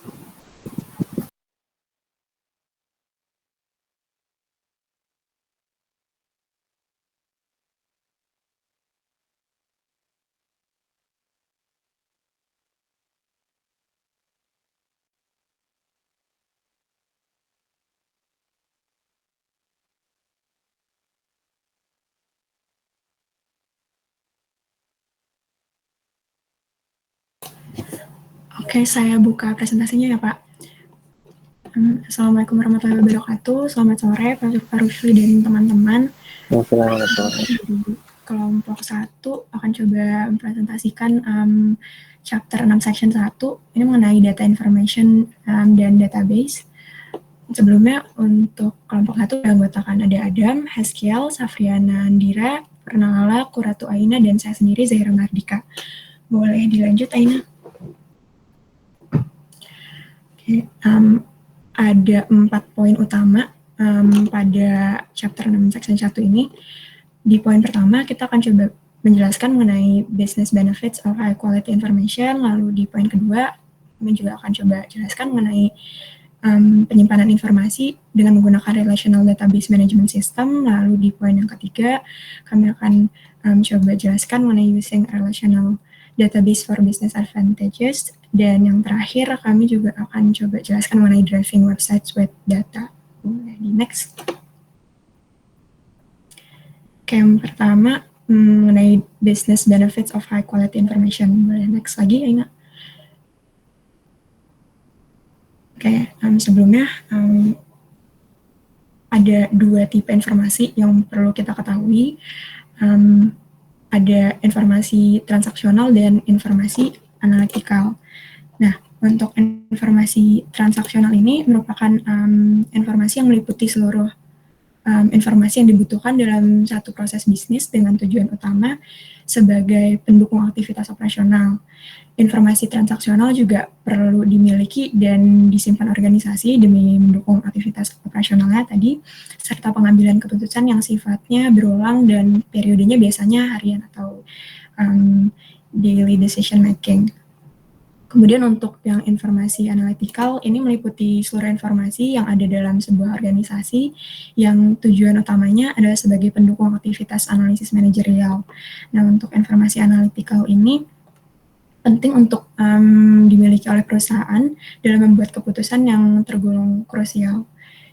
Oke, saya buka presentasinya ya, Pak. Assalamualaikum warahmatullahi wabarakatuh. Selamat sore Pak Rusli dan teman-teman. Di kelompok 1 akan coba mempresentasikan chapter 6 section 1 ini mengenai data information dan database. Sebelumnya untuk kelompok 1 dianggotakan ada Adam, Haskiel, Safriana Andira, Pernala, Kuratu Aina, dan saya sendiri Zahira Mardika. Boleh dilanjut Aina? Oke, ada 4 poin utama pada chapter 6 section 1 ini. Di poin pertama kita akan coba menjelaskan mengenai business benefits of high quality information. Lalu di poin kedua kami juga akan coba jelaskan mengenai penyimpanan informasi dengan menggunakan relational database management system. Lalu di poin yang ketiga kami akan coba jelaskan mengenai using relational database for business advantages. Dan yang terakhir kami juga akan coba jelaskan mengenai driving websites with data. Boleh di next. Oke, yang pertama mengenai business benefits of high quality information. Boleh next lagi Aina. Oke, sebelumnya ada 2 tipe informasi yang perlu kita ketahui. Ada informasi transaksional dan informasi analytical. Nah, untuk informasi transaksional ini merupakan informasi yang meliputi seluruh informasi yang dibutuhkan dalam satu proses bisnis dengan tujuan utama sebagai pendukung aktivitas operasional. Informasi transaksional juga perlu dimiliki dan disimpan organisasi demi mendukung aktivitas operasionalnya tadi, serta pengambilan keputusan yang sifatnya berulang dan periodenya biasanya harian atau daily decision making. Kemudian untuk yang informasi analytical, ini meliputi seluruh informasi yang ada dalam sebuah organisasi yang tujuan utamanya adalah sebagai pendukung aktivitas analisis manajerial. Nah, untuk informasi analytical ini penting untuk dimiliki oleh perusahaan dalam membuat keputusan yang tergolong krusial.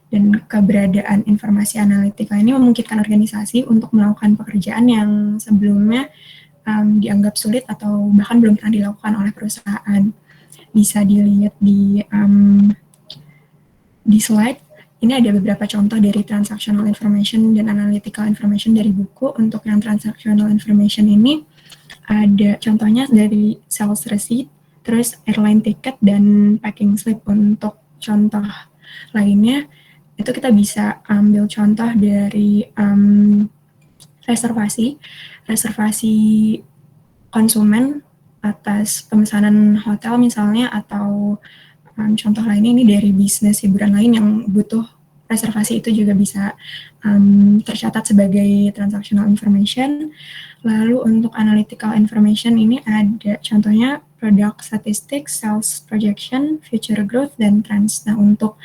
Dan keberadaan informasi analytical ini memungkinkan organisasi untuk melakukan pekerjaan yang sebelumnya dianggap sulit atau bahkan belum pernah dilakukan oleh perusahaan. Bisa dilihat di slide. Ini ada beberapa contoh dari transactional information dan analytical information dari buku. Untuk yang transactional information ini ada contohnya dari sales receipt, terus airline ticket, dan packing slip. Untuk contoh lainnya itu kita bisa ambil contoh dari reservasi konsumen atas pemesanan hotel misalnya, atau contoh lainnya ini dari bisnis hiburan lain yang butuh reservasi, itu juga bisa tercatat sebagai transactional information. Lalu untuk analytical information ini ada contohnya product statistics, sales projection, future growth, dan trends. Nah, untuk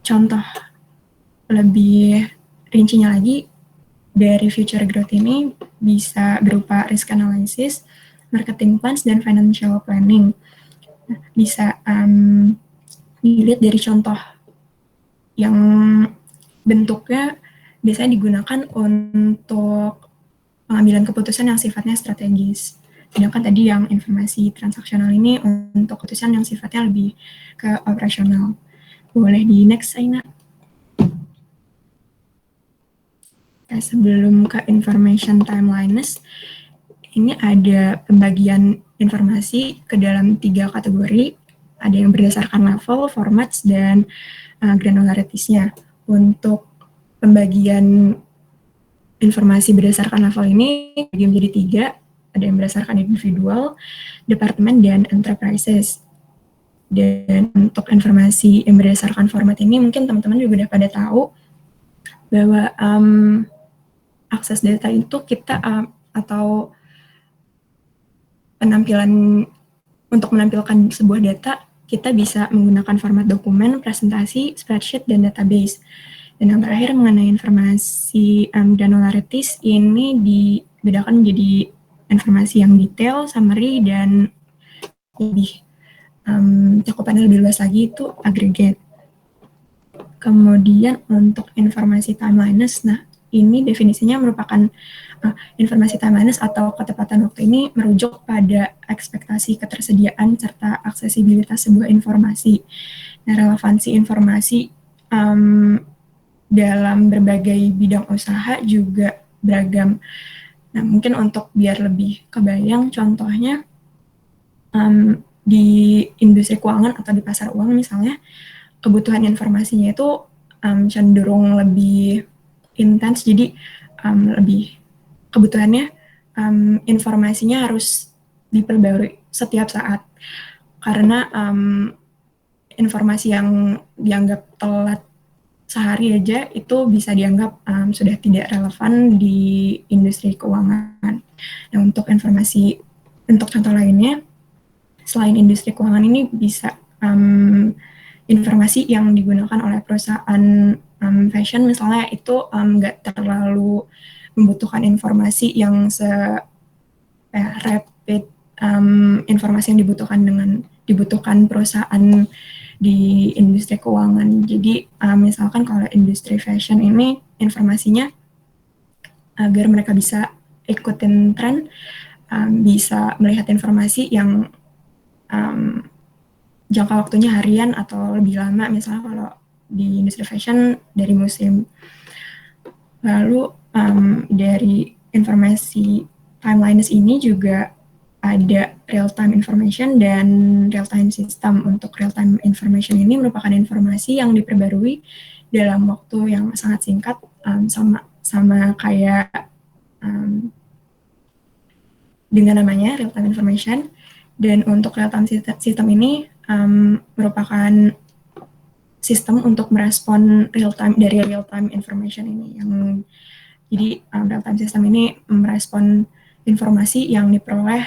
contoh lebih rincinya lagi, dari future growth ini bisa berupa risk analysis, marketing plans, dan financial planning. Nah, bisa dilihat dari contoh yang bentuknya biasanya digunakan untuk pengambilan keputusan yang sifatnya strategis. Sedangkan tadi yang informasi transaksional ini untuk keputusan yang sifatnya lebih ke operasional. Boleh di next, Aina. Sebelum ke information timeliness, ini ada pembagian informasi ke dalam 3 kategori. Ada yang berdasarkan level, formats, dan granularities-nya. Untuk pembagian informasi berdasarkan level ini dibagi menjadi 3. Ada yang berdasarkan individual, departemen, dan enterprises. Dan untuk informasi yang berdasarkan format ini mungkin teman-teman juga udah pada tahu bahwa akses data itu kita atau penampilan untuk menampilkan sebuah data, kita bisa menggunakan format dokumen, presentasi, spreadsheet, dan database. Dan yang terakhir mengenai informasi granularities, ini dibedakan menjadi informasi yang detail, summary, dan lebih cakupannya lebih luas lagi itu aggregate. Kemudian untuk informasi timeliness, nah ini definisinya merupakan informasi timeliness atau ketepatan waktu ini merujuk pada ekspektasi ketersediaan serta aksesibilitas sebuah informasi. Nah, relevansi informasi dalam berbagai bidang usaha juga beragam. Nah, mungkin untuk biar lebih kebayang, contohnya di industri keuangan atau di pasar uang misalnya, kebutuhan informasinya itu cenderung lebih intens, jadi lebih kebutuhannya informasinya harus diperbarui setiap saat, karena informasi yang dianggap telat sehari aja itu bisa dianggap sudah tidak relevan di industri keuangan. Nah, untuk contoh lainnya, selain industri keuangan ini bisa informasi yang digunakan oleh perusahaan fashion misalnya itu nggak terlalu membutuhkan informasi yang rapid informasi yang dibutuhkan perusahaan di industri keuangan. Jadi misalkan kalau industri fashion ini informasinya agar mereka bisa ikutin tren, bisa melihat informasi yang jangka waktunya harian atau lebih lama, misalnya kalau di industri fashion dari musim. Lalu dari informasi timelines ini juga ada real-time information dan real-time system. Untuk real-time information ini merupakan informasi yang diperbarui dalam waktu yang sangat singkat, sama kayak dengan namanya real-time information. Dan untuk real-time system ini merupakan sistem untuk merespon dari real-time information ini. Jadi real-time system ini merespon informasi yang diperoleh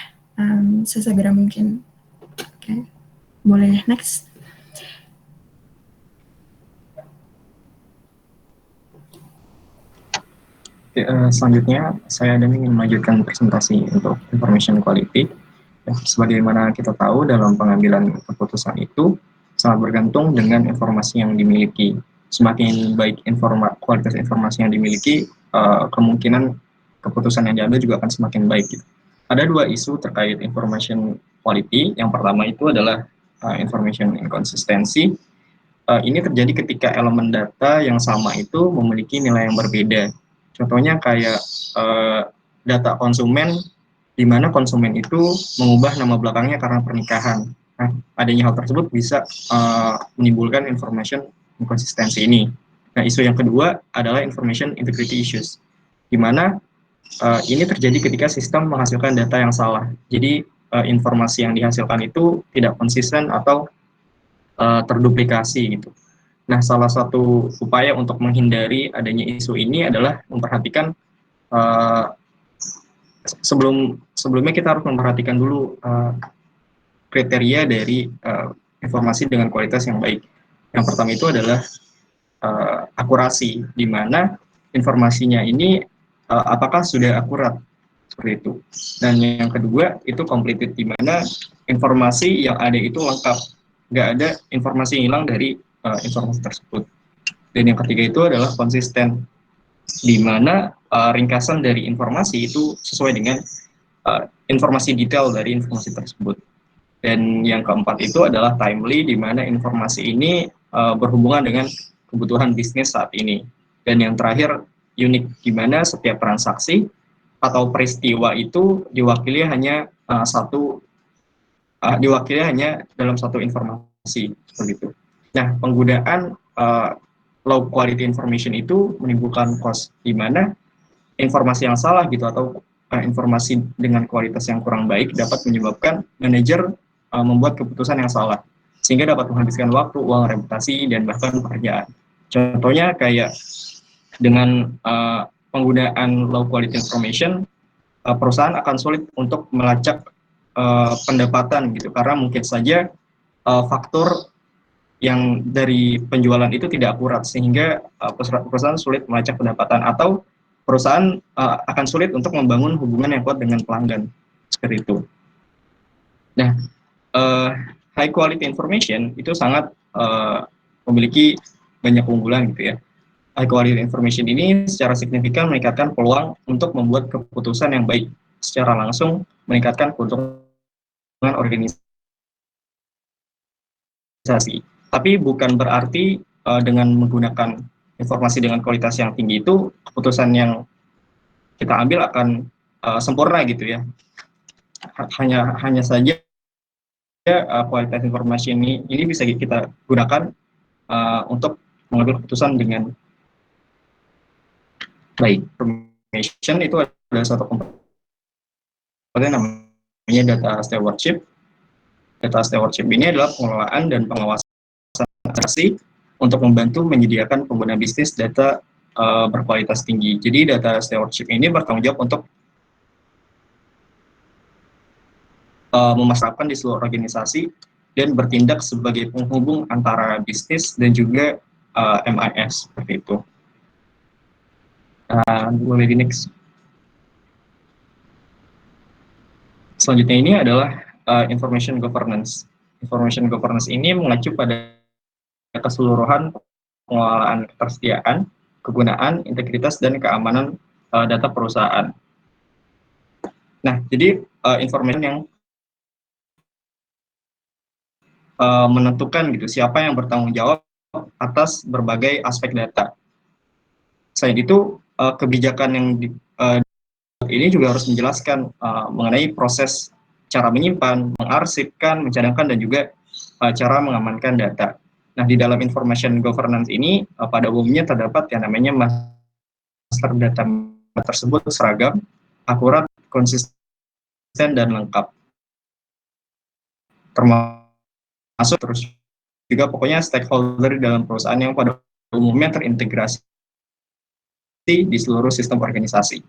sesegera mungkin. Oke, boleh next. Oke, selanjutnya saya ingin melanjutkan presentasi untuk information quality. Sebagaimana kita tahu, dalam pengambilan keputusan itu sangat bergantung dengan informasi yang dimiliki. Semakin baik kualitas informasi yang dimiliki, kemungkinan keputusan yang diambil juga akan semakin baik. Gitu. Ada dua isu terkait information quality. Yang pertama itu adalah information inconsistency. Ini terjadi ketika elemen data yang sama itu memiliki nilai yang berbeda. Contohnya kayak data konsumen, di mana konsumen itu mengubah nama belakangnya karena pernikahan. Nah, adanya hal tersebut bisa menimbulkan information inconsistency ini. Nah, isu yang kedua adalah information integrity issues, di mana ini terjadi ketika sistem menghasilkan data yang salah. Jadi informasi yang dihasilkan itu tidak konsisten atau terduplikasi gitu. Nah, salah satu upaya untuk menghindari adanya isu ini adalah memperhatikan sebelumnya kita harus memperhatikan dulu kriteria dari informasi dengan kualitas yang baik. Yang pertama itu adalah akurasi, di mana informasinya ini apakah sudah akurat, seperti itu. Dan yang kedua itu completed, di mana informasi yang ada itu lengkap, nggak ada informasi yang hilang dari informasi tersebut. Dan yang ketiga itu adalah konsisten, di mana ringkasan dari informasi itu sesuai dengan informasi detail dari informasi tersebut. Dan yang keempat itu adalah timely, di mana informasi ini berhubungan dengan kebutuhan bisnis saat ini. Dan yang terakhir unik, di mana setiap transaksi atau peristiwa itu diwakili hanya dalam satu informasi, seperti itu. Nah, penggunaan low quality information itu menimbulkan cost, di mana informasi yang salah gitu atau informasi dengan kualitas yang kurang baik dapat menyebabkan manajer membuat keputusan yang salah, sehingga dapat menghabiskan waktu, uang, reputasi, dan bahkan pekerjaan. Contohnya kayak dengan penggunaan low quality information, perusahaan akan sulit untuk melacak pendapatan gitu, karena mungkin saja faktur yang dari penjualan itu tidak akurat, sehingga perusahaan sulit melacak pendapatan, atau perusahaan akan sulit untuk membangun hubungan yang kuat dengan pelanggan, seperti itu. Nah, high quality information itu sangat memiliki banyak keunggulan gitu ya. High quality information ini secara signifikan meningkatkan peluang untuk membuat keputusan yang baik, secara langsung meningkatkan keuntungan organisasi. Tapi bukan berarti dengan menggunakan informasi dengan kualitas yang tinggi itu keputusan yang kita ambil akan sempurna gitu ya. Hanya saja kualitas informasi ini bisa kita gunakan untuk mengambil keputusan dengan baik. Information itu adalah satu komponen namanya data stewardship. Data stewardship ini adalah pengelolaan dan pengawasan transaksi untuk membantu menyediakan pengguna bisnis data berkualitas tinggi. Jadi data stewardship ini bertanggung jawab untuk memasarkan di seluruh organisasi dan bertindak sebagai penghubung antara bisnis dan juga MIS seperti itu. Boleh di next. Selanjutnya ini adalah information governance. Information governance ini mengacu pada keseluruhan pengelolaan ketersediaan, kegunaan, integritas, dan keamanan data perusahaan. Nah, jadi information yang menentukan gitu siapa yang bertanggung jawab atas berbagai aspek data. Selain itu, kebijakan yang ini juga harus menjelaskan mengenai proses cara menyimpan, mengarsipkan, mencadangkan, dan juga cara mengamankan data. Nah, di dalam information governance ini pada umumnya terdapat yang namanya master data tersebut seragam, akurat, konsisten, dan lengkap. Termasuk terus juga pokoknya stakeholder di dalam perusahaan yang pada umumnya terintegrasi di seluruh sistem organisasi.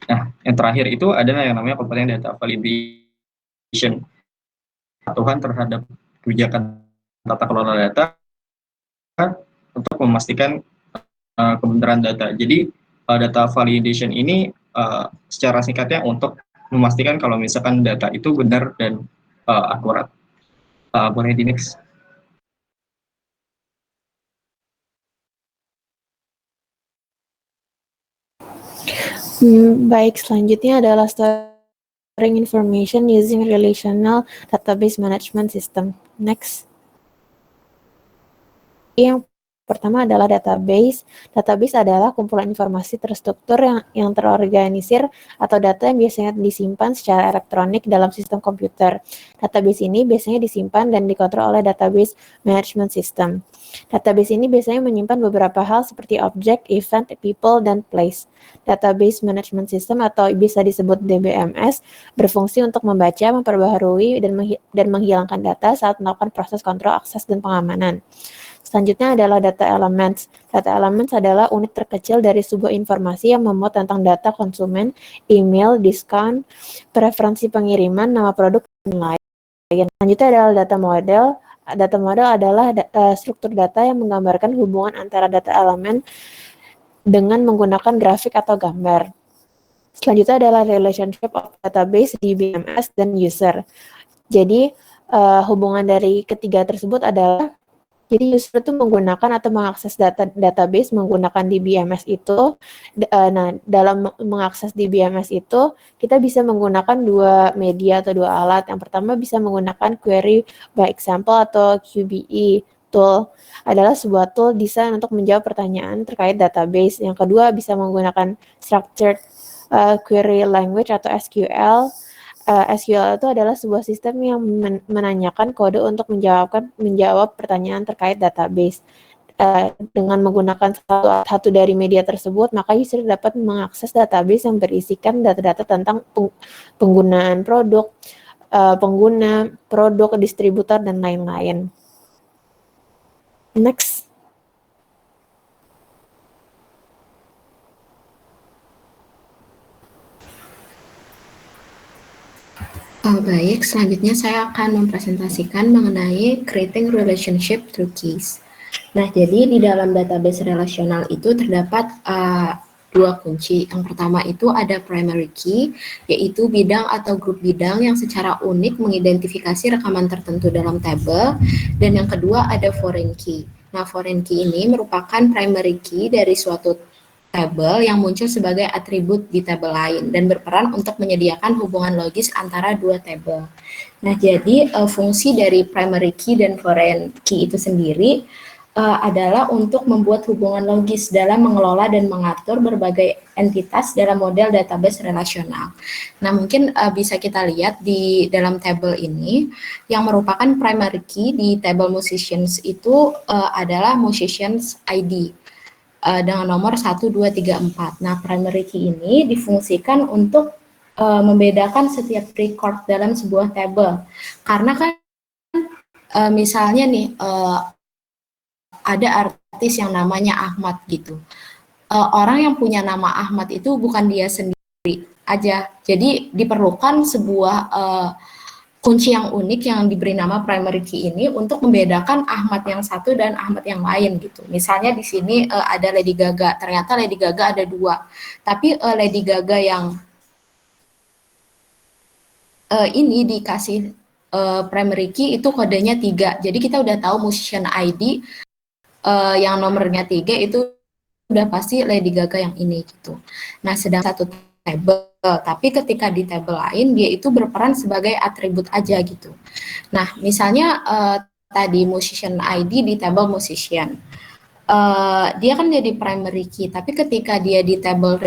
Nah, yang terakhir itu adalah yang namanya komponen data validation. Patuhan terhadap kebijakan tata kelola data untuk memastikan kebenaran data. Jadi data validation ini secara singkatnya untuk memastikan kalau misalkan data itu benar dan akurat. Boleh di next. Baik, selanjutnya adalah storing information using relational database management system. Next. Yang pertama adalah database. Database adalah kumpulan informasi terstruktur yang terorganisir atau data yang biasanya disimpan secara elektronik dalam sistem komputer. Database ini biasanya disimpan dan dikontrol oleh database management system. Database ini biasanya menyimpan beberapa hal seperti objek, event, people, dan place. Database management system atau bisa disebut DBMS berfungsi untuk membaca, memperbaharui, dan menghilangkan data saat melakukan proses kontrol akses dan pengamanan. Selanjutnya adalah data elements. Data elements adalah unit terkecil dari sebuah informasi yang memuat tentang data konsumen, email, diskon, preferensi pengiriman, nama produk, dan lain. Selanjutnya adalah data model. Data model adalah struktur data yang menggambarkan hubungan antara data elemen dengan menggunakan grafik atau gambar. Selanjutnya adalah relationship of database, DBMS, dan user. Jadi hubungan dari ketiga tersebut adalah jadi user itu menggunakan atau mengakses database menggunakan DBMS itu. Nah, dalam mengakses DBMS itu, kita bisa menggunakan dua media atau dua alat. Yang pertama bisa menggunakan query by example atau QBE tool. Adalah sebuah tool desain untuk menjawab pertanyaan terkait database. Yang kedua bisa menggunakan structured query language atau SQL. SQL itu adalah sebuah sistem yang menanyakan kode untuk menjawab pertanyaan terkait database. Dengan menggunakan satu dari media tersebut, maka user dapat mengakses database yang berisikan data-data tentang penggunaan produk, pengguna, produk, distributor, dan lain-lain. Next. Baik, selanjutnya saya akan mempresentasikan mengenai creating relationship through keys. Nah, jadi di dalam database relasional itu terdapat dua kunci. Yang pertama itu ada primary key, yaitu bidang atau grup bidang yang secara unik mengidentifikasi rekaman tertentu dalam tabel. Dan yang kedua ada foreign key. Nah, foreign key ini merupakan primary key dari suatu tabel yang muncul sebagai atribut di tabel lain dan berperan untuk menyediakan hubungan logis antara dua tabel. Nah, jadi fungsi dari primary key dan foreign key itu sendiri adalah untuk membuat hubungan logis dalam mengelola dan mengatur berbagai entitas dalam model database relasional. Nah, mungkin bisa kita lihat di dalam tabel ini yang merupakan primary key di table musicians itu adalah musicians ID. Dengan nomor 1, 2, 3, 4. Nah, primary key ini difungsikan untuk membedakan setiap record dalam sebuah table. Karena kan misalnya nih, ada artis yang namanya Ahmad gitu. Orang yang punya nama Ahmad itu bukan dia sendiri aja. Jadi diperlukan sebuah kunci yang unik yang diberi nama primary key ini untuk membedakan Ahmad yang satu dan Ahmad yang lain gitu. Misalnya di sini ada Lady Gaga, ternyata Lady Gaga ada 2. Tapi Lady Gaga yang ini dikasih primary key itu kodenya 3. Jadi kita udah tahu musician ID yang nomornya 3 itu udah pasti Lady Gaga yang ini gitu. Nah, sedang satu table, tapi ketika di table lain dia itu berperan sebagai atribut aja gitu. Nah, misalnya tadi musician ID di table musician, dia kan jadi primary key, tapi ketika dia di table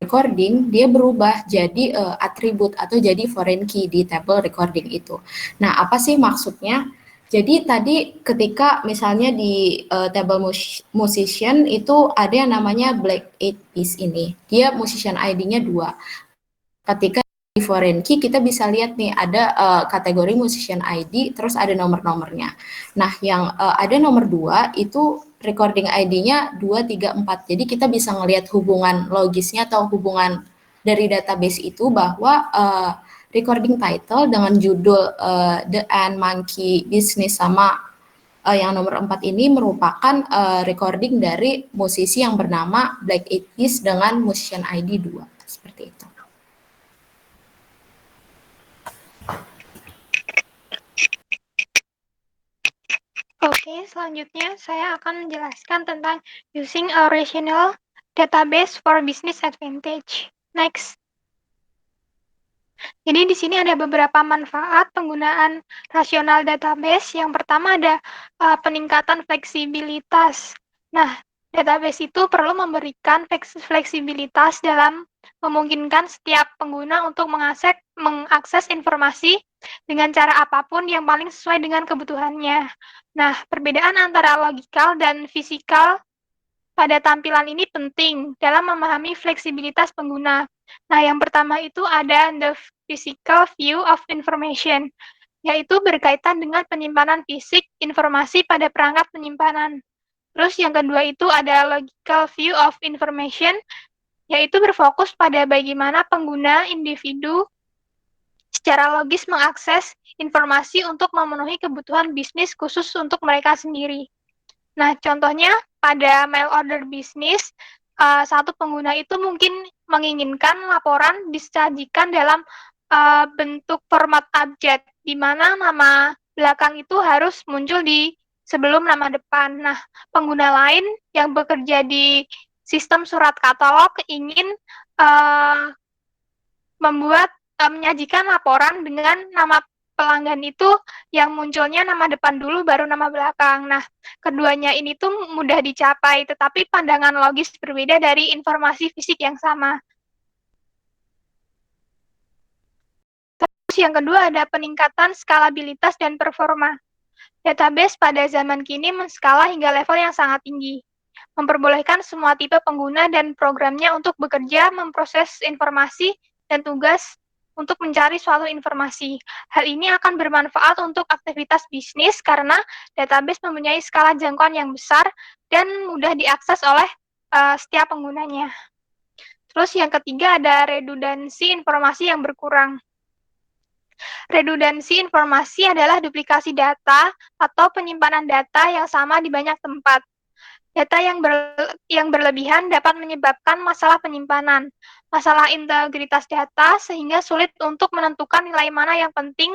recording dia berubah jadi atribut atau jadi foreign key di table recording itu. Nah, apa sih maksudnya? Jadi tadi ketika misalnya di table musician itu ada yang namanya Black 8 piece ini. Dia musician ID-nya 2. Ketika di foreign key kita bisa lihat nih ada kategori musician ID terus ada nomor-nomornya. Nah, yang ada nomor 2 itu recording ID-nya 2, 3, 4. Jadi kita bisa ngelihat hubungan logisnya atau hubungan dari database itu bahwa recording title dengan judul The Ant Monkey Business sama yang nomor 4 ini merupakan recording dari musisi yang bernama Black 8 Piece dengan musician ID 2. Seperti itu. Oke, selanjutnya saya akan menjelaskan tentang using a rational database for business advantage. Next. Jadi di sini ada beberapa manfaat penggunaan rasional database. Yang pertama ada peningkatan fleksibilitas. Nah, database itu perlu memberikan fleksibilitas dalam memungkinkan setiap pengguna untuk mengakses informasi dengan cara apapun yang paling sesuai dengan kebutuhannya. Nah, perbedaan antara logikal dan fisikal pada tampilan ini penting dalam memahami fleksibilitas pengguna. Nah, yang pertama itu ada the physical view of information, yaitu berkaitan dengan penyimpanan fisik informasi pada perangkat penyimpanan. Terus yang kedua itu ada logical view of information, yaitu berfokus pada bagaimana pengguna individu secara logis mengakses informasi untuk memenuhi kebutuhan bisnis khusus untuk mereka sendiri. Nah, contohnya pada mail order bisnis, satu pengguna itu mungkin menginginkan laporan disajikan dalam bentuk format abjad, di mana nama belakang itu harus muncul di sebelum nama depan. Nah, pengguna lain yang bekerja di sistem surat katalog ingin menyajikan laporan dengan nama pelanggan itu yang munculnya nama depan dulu baru nama belakang. Nah, keduanya ini tuh mudah dicapai, tetapi pandangan logis berbeda dari informasi fisik yang sama. Terus yang kedua ada peningkatan skalabilitas dan performa. Database pada zaman kini menskala hingga level yang sangat tinggi, memperbolehkan semua tipe pengguna dan programnya untuk bekerja, memproses informasi, dan tugas untuk mencari suatu informasi. Hal ini akan bermanfaat untuk aktivitas bisnis karena database mempunyai skala jangkauan yang besar dan mudah diakses oleh setiap penggunanya. Terus yang ketiga ada redundansi informasi yang berkurang. Redundansi informasi adalah duplikasi data atau penyimpanan data yang sama di banyak tempat. Data yang berlebihan dapat menyebabkan masalah penyimpanan, masalah integritas data, sehingga sulit untuk menentukan nilai mana yang penting,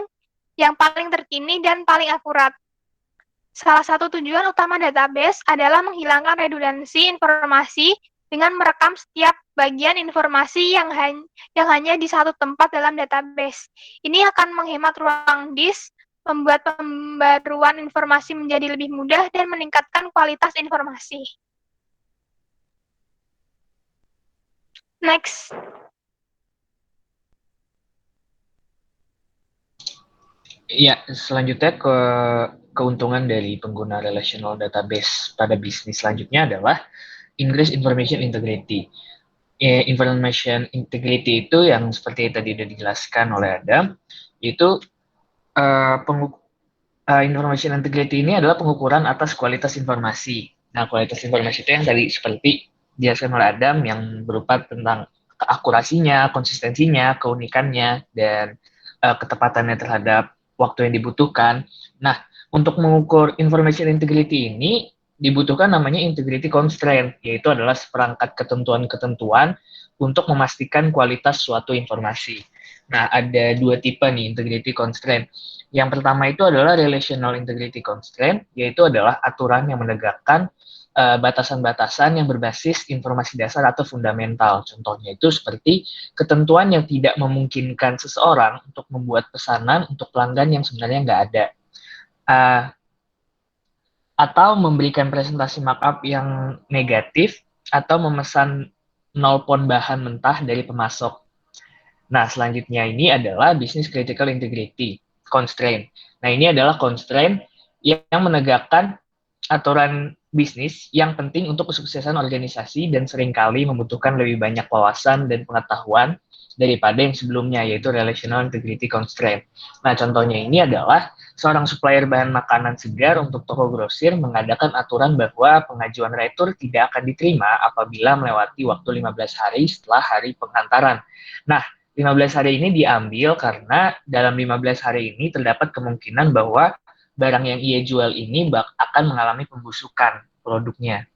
yang paling terkini, dan paling akurat. Salah satu tujuan utama database adalah menghilangkan redundansi informasi dengan merekam setiap bagian informasi yang hanya di satu tempat dalam database. Ini akan menghemat ruang disk, membuat pembaruan informasi menjadi lebih mudah, dan meningkatkan kualitas informasi. Next. Ya, selanjutnya keuntungan dari pengguna relational database pada bisnis selanjutnya adalah increase information integrity. Information integrity itu yang seperti tadi sudah dijelaskan oleh Adam, itu information integrity ini adalah pengukuran atas kualitas informasi. Nah, kualitas informasi itu yang tadi seperti dijelaskan oleh Adam, yang berupa tentang keakurasinya, konsistensinya, keunikannya, dan ketepatannya terhadap waktu yang dibutuhkan. Nah, untuk mengukur information integrity ini dibutuhkan namanya integrity constraint, yaitu adalah seperangkat ketentuan-ketentuan untuk memastikan kualitas suatu informasi. Nah, ada dua tipe nih integrity constraint. Yang pertama itu adalah relational integrity constraint, yaitu adalah aturan yang menegakkan batasan-batasan yang berbasis informasi dasar atau fundamental. Contohnya itu seperti ketentuan yang tidak memungkinkan seseorang untuk membuat pesanan untuk pelanggan yang sebenarnya nggak ada. Atau memberikan presentasi markup yang negatif, atau memesan 0 pon bahan mentah dari pemasok. Nah, selanjutnya ini adalah business critical integrity constraint. Nah, ini adalah constraint yang menegakkan aturan bisnis yang penting untuk kesuksesan organisasi dan seringkali membutuhkan lebih banyak wawasan dan pengetahuan daripada yang sebelumnya, yaitu relational integrity constraint. Nah, contohnya ini adalah seorang supplier bahan makanan segar untuk toko grosir mengadakan aturan bahwa pengajuan retur tidak akan diterima apabila melewati waktu 15 hari setelah hari penghantaran. Nah, 15 hari ini diambil karena dalam 15 hari ini terdapat kemungkinan bahwa barang yang ia jual ini akan mengalami pembusukan produknya.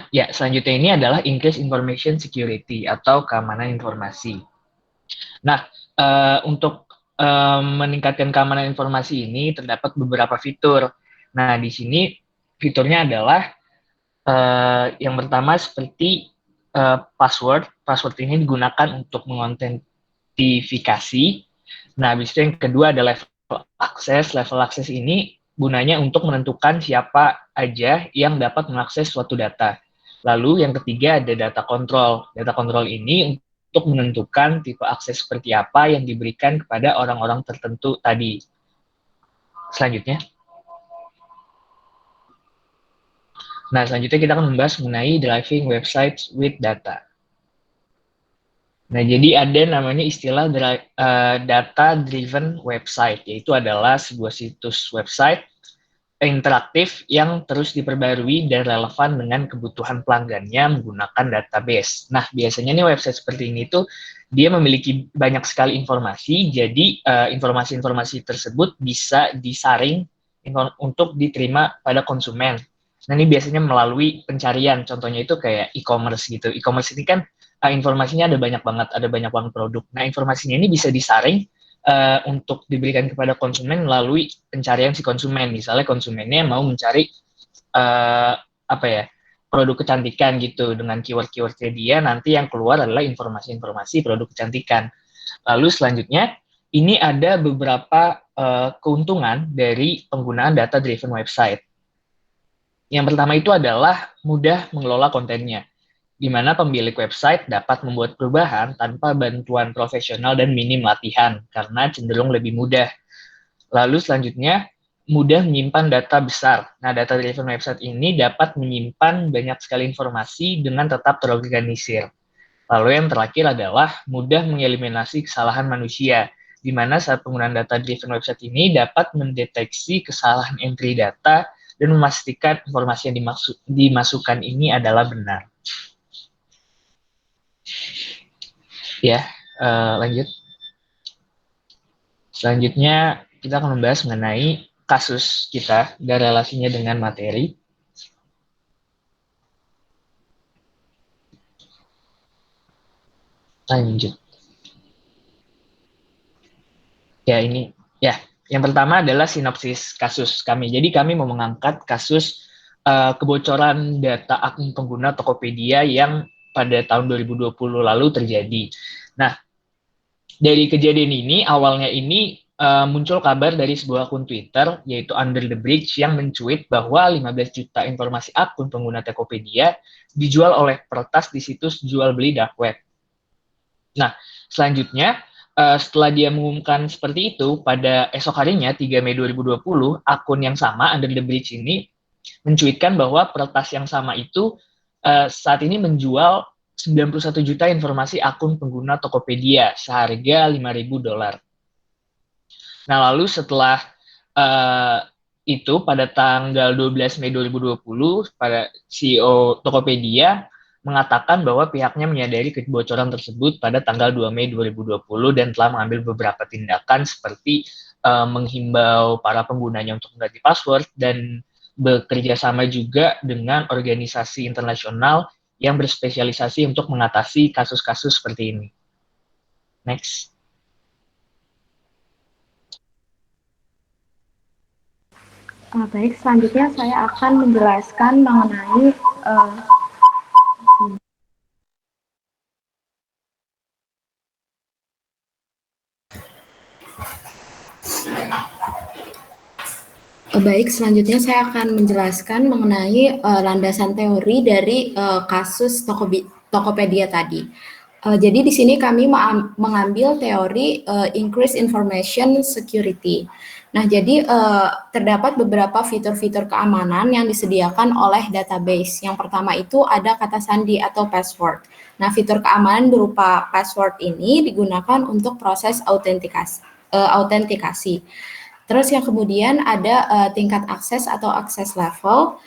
Ya, selanjutnya ini adalah increase information security atau keamanan informasi. Nah, untuk meningkatkan keamanan informasi ini terdapat beberapa fitur. Nah, di sini fiturnya adalah yang pertama seperti password. Password ini digunakan untuk mengotentifikasi. Nah, habis itu yang kedua ada level akses. Level akses ini gunanya untuk menentukan siapa aja yang dapat mengakses suatu data. Lalu yang ketiga ada data control. Data control ini untuk menentukan tipe akses seperti apa yang diberikan kepada orang-orang tertentu tadi. Selanjutnya. Nah, selanjutnya kita akan membahas mengenai driving websites with data. Nah, jadi ada namanya istilah data-driven website, yaitu adalah sebuah situs website interaktif yang terus diperbarui dan relevan dengan kebutuhan pelanggannya menggunakan database. Nah, biasanya nih website seperti ini tuh dia memiliki banyak sekali informasi, jadi informasi-informasi tersebut bisa disaring untuk diterima pada konsumen. Nah, ini biasanya melalui pencarian, contohnya itu kayak e-commerce gitu. E-commerce ini kan informasinya ada banyak banget produk. Nah, informasinya ini bisa disaring untuk diberikan kepada konsumen melalui pencarian si konsumen. Misalnya konsumennya mau mencari produk kecantikan gitu, dengan keyword-keywordnya dia, nanti yang keluar adalah informasi-informasi produk kecantikan. Lalu selanjutnya, ini ada beberapa keuntungan dari penggunaan data-driven website. Yang pertama itu adalah mudah mengelola kontennya, di mana pemilik website dapat membuat perubahan tanpa bantuan profesional dan minim latihan, karena cenderung lebih mudah. Lalu selanjutnya, mudah menyimpan data besar. Nah, data-driven website ini dapat menyimpan banyak sekali informasi dengan tetap terorganisir. Lalu yang terakhir adalah mudah mengeliminasi kesalahan manusia, di mana saat penggunaan data-driven website ini dapat mendeteksi kesalahan entry data dan memastikan informasi yang dimasukkan ini adalah benar. Ya, lanjut. Selanjutnya kita akan membahas mengenai kasus kita dan relasinya dengan materi. Lanjut. Ya, ini ya. Yang pertama adalah sinopsis kasus kami. Jadi kami mau mengangkat kasus kebocoran data akun pengguna Tokopedia yang pada tahun 2020 lalu terjadi. Nah, dari kejadian ini, awalnya ini muncul kabar dari sebuah akun Twitter, yaitu Under the Bridge, yang mencuit bahwa 15 juta informasi akun pengguna Tokopedia dijual oleh peretas di situs jual beli dark web. Nah, selanjutnya, setelah dia mengumumkan seperti itu, pada esok harinya, 3 Mei 2020, akun yang sama, Under the Bridge ini, mencuitkan bahwa peretas yang sama itu saat ini menjual 91 juta informasi akun pengguna Tokopedia seharga $5.000. Nah, lalu setelah itu pada tanggal 12 Mei 2020, pada CEO Tokopedia mengatakan bahwa pihaknya menyadari kebocoran tersebut pada tanggal 2 Mei 2020 dan telah mengambil beberapa tindakan seperti menghimbau para penggunanya untuk mengganti password dan bekerja sama juga dengan organisasi internasional yang berspesialisasi untuk mengatasi kasus-kasus seperti ini. Next. Baik, selanjutnya saya akan menjelaskan mengenai Baik, selanjutnya saya akan menjelaskan mengenai landasan teori dari kasus Tokopedia tadi. Jadi di sini kami mengambil teori increase information security. Nah, jadi terdapat beberapa fitur-fitur keamanan yang disediakan oleh database. Yang pertama itu ada kata sandi atau password. Nah, fitur keamanan berupa password ini digunakan untuk proses autentikasi. Terus yang kemudian ada tingkat akses atau akses level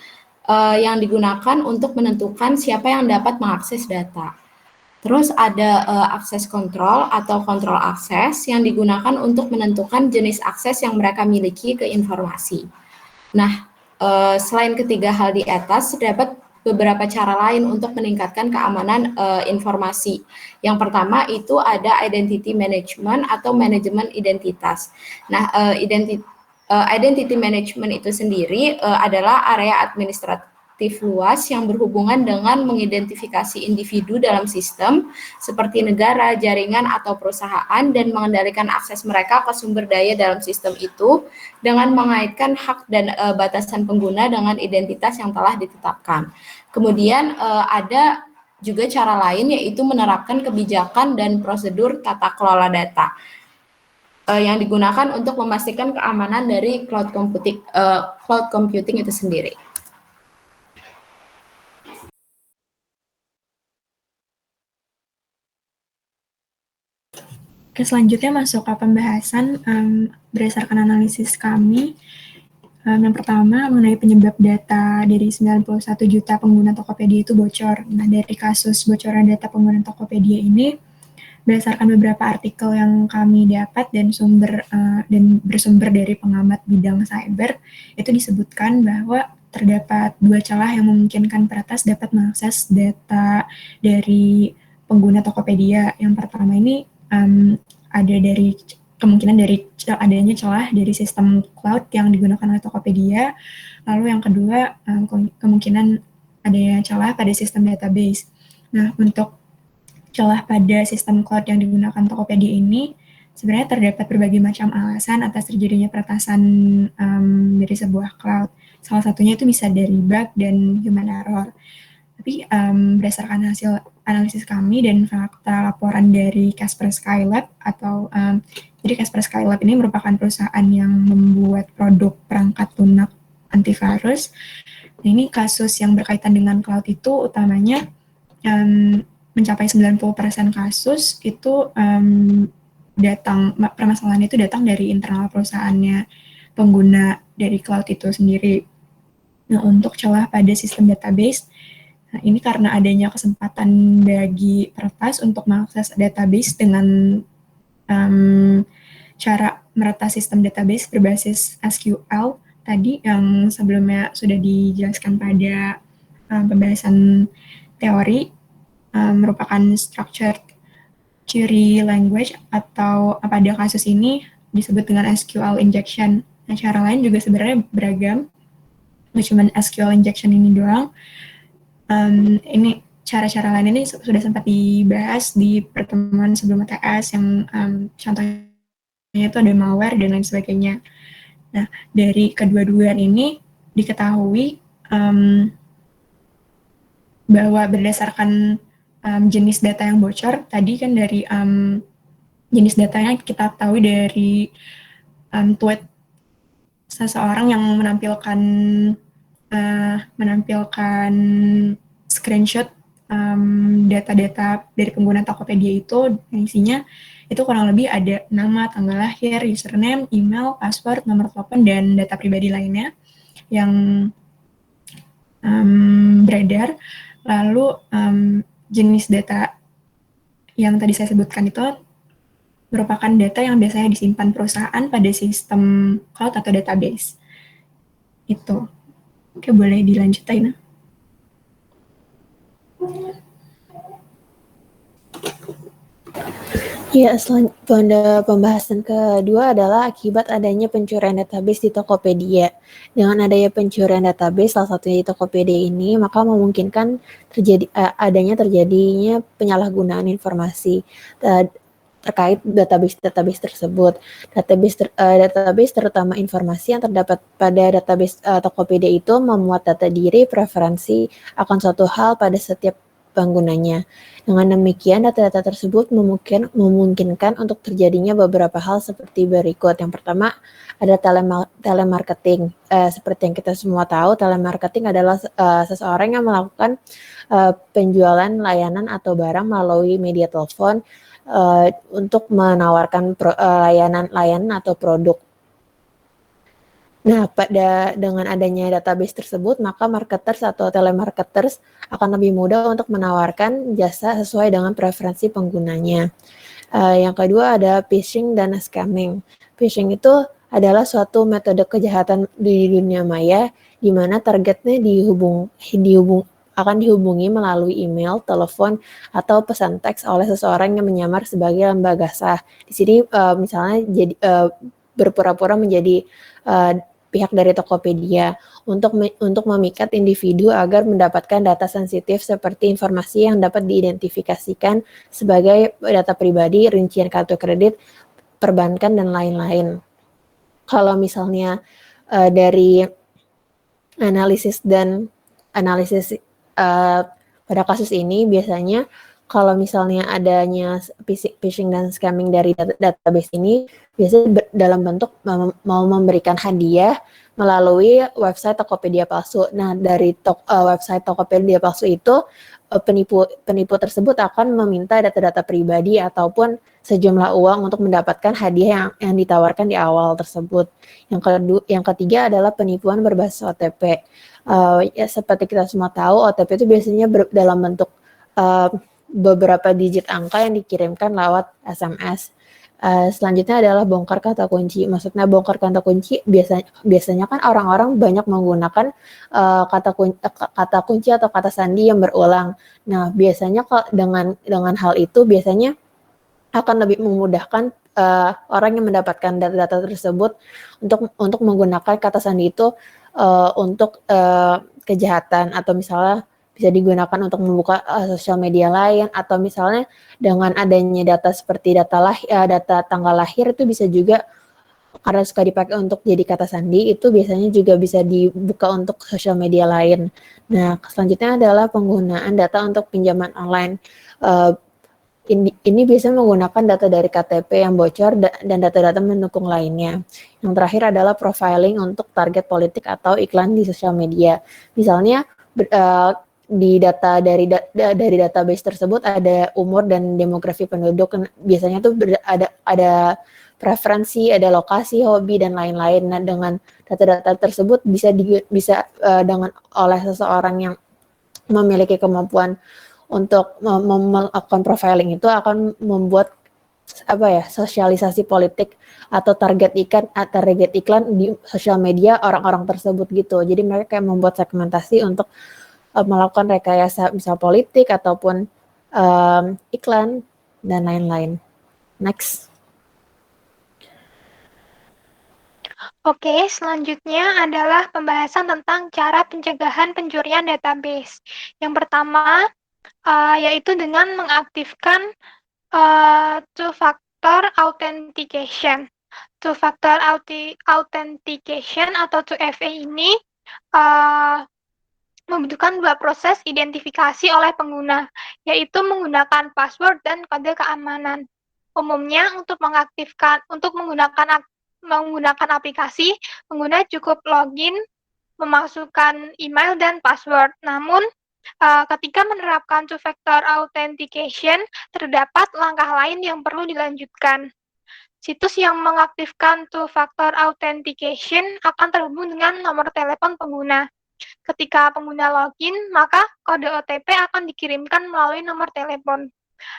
yang digunakan untuk menentukan siapa yang dapat mengakses data. Terus ada akses kontrol atau kontrol akses yang digunakan untuk menentukan jenis akses yang mereka miliki ke informasi. Nah, selain ketiga hal di atas, terdapat beberapa cara lain untuk meningkatkan keamanan informasi. Yang pertama itu ada identity management atau manajemen identitas. Nah, identity management itu sendiri adalah area administratif luas yang berhubungan dengan mengidentifikasi individu dalam sistem seperti negara, jaringan, atau perusahaan dan mengendalikan akses mereka ke sumber daya dalam sistem itu dengan mengaitkan hak dan batasan pengguna dengan identitas yang telah ditetapkan. Kemudian ada juga cara lain yaitu menerapkan kebijakan dan prosedur tata kelola data yang digunakan untuk memastikan keamanan dari cloud computing itu sendiri. Oke, selanjutnya masuk ke pembahasan berdasarkan analisis kami. Yang pertama mengenai penyebab data dari 91 juta pengguna Tokopedia itu bocor. Nah, dari kasus bocoran data pengguna Tokopedia ini, berdasarkan beberapa artikel yang kami dapat dan bersumber dari pengamat bidang cyber, itu disebutkan bahwa terdapat dua celah yang memungkinkan peretas dapat mengakses data dari pengguna Tokopedia. Yang pertama ini ada dari kemungkinan dari adanya celah dari sistem cloud yang digunakan oleh Tokopedia. Lalu yang kedua, kemungkinan adanya celah pada sistem database. Nah, untuk celah pada sistem cloud yang digunakan Tokopedia ini, sebenarnya terdapat berbagai macam alasan atas terjadinya peretasan dari sebuah cloud. Salah satunya itu bisa dari bug dan human error. Tapi berdasarkan hasil analisis kami dan fakta laporan dari Kasper Skylab atau jadi Kasper Skylab ini merupakan perusahaan yang membuat produk perangkat lunak antivirus. Nah, ini kasus yang berkaitan dengan cloud itu utamanya mencapai 90% kasus itu permasalahan itu datang dari internal perusahaannya pengguna dari cloud itu sendiri. Nah, untuk celah pada sistem database, nah, ini karena adanya kesempatan bagi peretas untuk mengakses database dengan cara meretas sistem database berbasis SQL tadi yang sebelumnya sudah dijelaskan pada pembahasan teori, merupakan structured query language atau pada kasus ini disebut dengan SQL injection. Nah, cara lain juga sebenarnya beragam nggak cuma SQL injection ini doang. Ini cara-cara lain ini sudah sempat dibahas di pertemuan sebelum ATS yang contohnya itu ada malware dan lain sebagainya. Nah, dari kedua-duaan ini diketahui bahwa berdasarkan jenis data yang bocor, tadi kan dari jenis datanya kita tahu dari tweet seseorang yang menampilkan screenshot data-data dari pengguna Tokopedia itu, yang isinya itu kurang lebih ada nama, tanggal lahir, username, email, password, nomor telepon, dan data pribadi lainnya yang beredar. Lalu jenis data yang tadi saya sebutkan itu merupakan data yang biasanya disimpan perusahaan pada sistem cloud atau database. Itu. Oke, boleh dilanjut, Aina. Ya, pada pembahasan kedua adalah akibat adanya pencurian database di Tokopedia. Dengan adanya pencurian database, salah satunya di Tokopedia ini, maka memungkinkan terjadinya penyalahgunaan informasi terkait database tersebut. Database terutama informasi yang terdapat pada database Tokopedia itu memuat data diri, preferensi akan suatu hal pada setiap penggunanya. Dengan demikian, data-data tersebut memungkinkan untuk terjadinya beberapa hal seperti berikut. Yang pertama, ada telemarketing. Seperti yang kita semua tahu, telemarketing adalah seseorang yang melakukan penjualan layanan atau barang melalui media telepon untuk menawarkan layanan atau produk. Nah, dengan adanya database tersebut, maka marketers atau telemarketers akan lebih mudah untuk menawarkan jasa sesuai dengan preferensi penggunanya. Yang kedua ada phishing dan scamming. Phishing itu adalah suatu metode kejahatan di dunia maya, di mana targetnya akan dihubungi melalui email, telepon, atau pesan teks oleh seseorang yang menyamar sebagai lembaga sah. Di sini misalnya berpura-pura menjadi pihak dari Tokopedia untuk memikat individu agar mendapatkan data sensitif seperti informasi yang dapat diidentifikasikan sebagai data pribadi, rincian kartu kredit, perbankan, dan lain-lain. Kalau misalnya dari analisis pada kasus ini biasanya kalau misalnya adanya phishing dan scamming dari database ini biasanya dalam bentuk mau memberikan hadiah melalui website Tokopedia palsu. Nah, dari website Tokopedia palsu itu penipu tersebut akan meminta data-data pribadi ataupun sejumlah uang untuk mendapatkan hadiah yang ditawarkan di awal tersebut. Yang ketiga adalah penipuan berbasis OTP. Ya, seperti kita semua tahu, OTP itu biasanya dalam bentuk beberapa digit angka yang dikirimkan lewat SMS. Selanjutnya adalah bongkar kata kunci. Maksudnya bongkar kata kunci biasanya kan orang-orang banyak menggunakan kata kunci atau kata sandi yang berulang. Nah, biasanya dengan hal itu biasanya akan lebih memudahkan orang yang mendapatkan data-data tersebut untuk menggunakan kata sandi itu untuk kejahatan, atau misalnya bisa digunakan untuk membuka sosial media lain, atau misalnya dengan adanya data seperti data tanggal lahir itu bisa juga karena suka dipakai untuk jadi kata sandi, itu biasanya juga bisa dibuka untuk sosial media lain. Nah, selanjutnya adalah penggunaan data untuk pinjaman online. Ini biasanya menggunakan data dari KTP yang bocor dan data-data mendukung lainnya. Yang terakhir adalah profiling untuk target politik atau iklan di sosial media. Misalnya di data dari database tersebut ada umur dan demografi penduduk. Biasanya tuh ada preferensi, ada lokasi, hobi, dan lain-lain. Nah, dengan data-data tersebut bisa dengan oleh seseorang yang memiliki kemampuan untuk melakukan profiling itu akan membuat sosialisasi politik atau target iklan di sosial media orang-orang tersebut gitu. Jadi mereka kayak membuat segmentasi untuk melakukan rekayasa misal politik ataupun iklan dan lain-lain. Next. Oke, selanjutnya adalah pembahasan tentang cara pencegahan pencurian database. Yang pertama, yaitu dengan mengaktifkan two-factor authentication. Two-factor authentication atau 2FA ini membutuhkan dua proses identifikasi oleh pengguna, yaitu menggunakan password dan kode keamanan. Umumnya untuk menggunakan aplikasi, pengguna cukup login, memasukkan email dan password. Namun, ketika menerapkan two-factor authentication, terdapat langkah lain yang perlu dilanjutkan. Situs yang mengaktifkan two-factor authentication akan terhubung dengan nomor telepon pengguna. Ketika pengguna login, maka kode OTP akan dikirimkan melalui nomor telepon.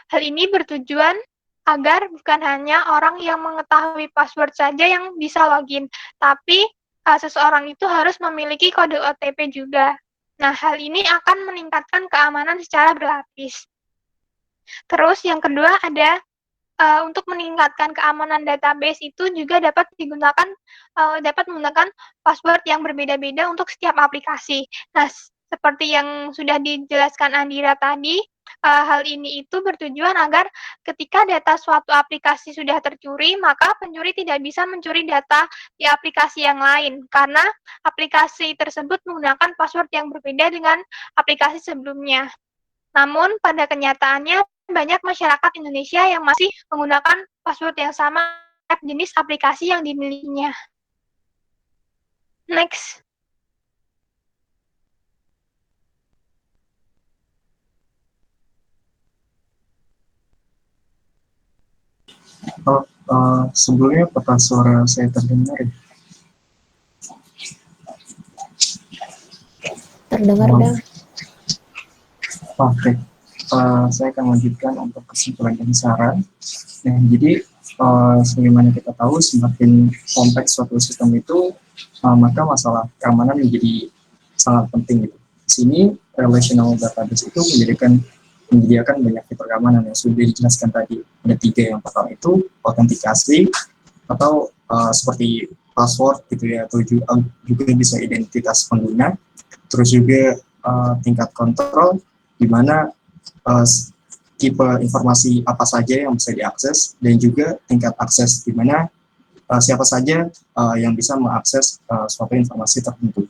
Hal ini bertujuan agar bukan hanya orang yang mengetahui password saja yang bisa login, tapi seseorang itu harus memiliki kode OTP juga. Nah, hal ini akan meningkatkan keamanan secara berlapis. Terus yang kedua ada untuk meningkatkan keamanan database itu juga dapat menggunakan password yang berbeda-beda untuk setiap aplikasi. Nah, seperti yang sudah dijelaskan Andira tadi, hal ini itu bertujuan agar ketika data suatu aplikasi sudah tercuri, maka pencuri tidak bisa mencuri data di aplikasi yang lain, karena aplikasi tersebut menggunakan password yang berbeda dengan aplikasi sebelumnya. Namun, pada kenyataannya, banyak masyarakat Indonesia yang masih menggunakan password yang sama dengan jenis aplikasi yang dimilikinya. Next. Sebelumnya apakah suara saya terdengar ya? Terdengar, Dan. Oke. Saya akan lanjutkan untuk kesimpulan dan saran. Nah, jadi sebagaimana kita tahu, semakin kompleks suatu sistem itu, maka masalah keamanan menjadi sangat penting. Gitu. Di sini, relational database itu menyediakan banyak fitur keamanan yang sudah dijelaskan tadi. Ada 3. Yang pertama itu autentikasi atau seperti password gitu ya, atau juga bisa identitas pengguna. Terus juga tingkat kontrol, di mana tipe informasi apa saja yang bisa diakses, dan juga tingkat akses, di mana siapa saja yang bisa mengakses suatu informasi tertentu.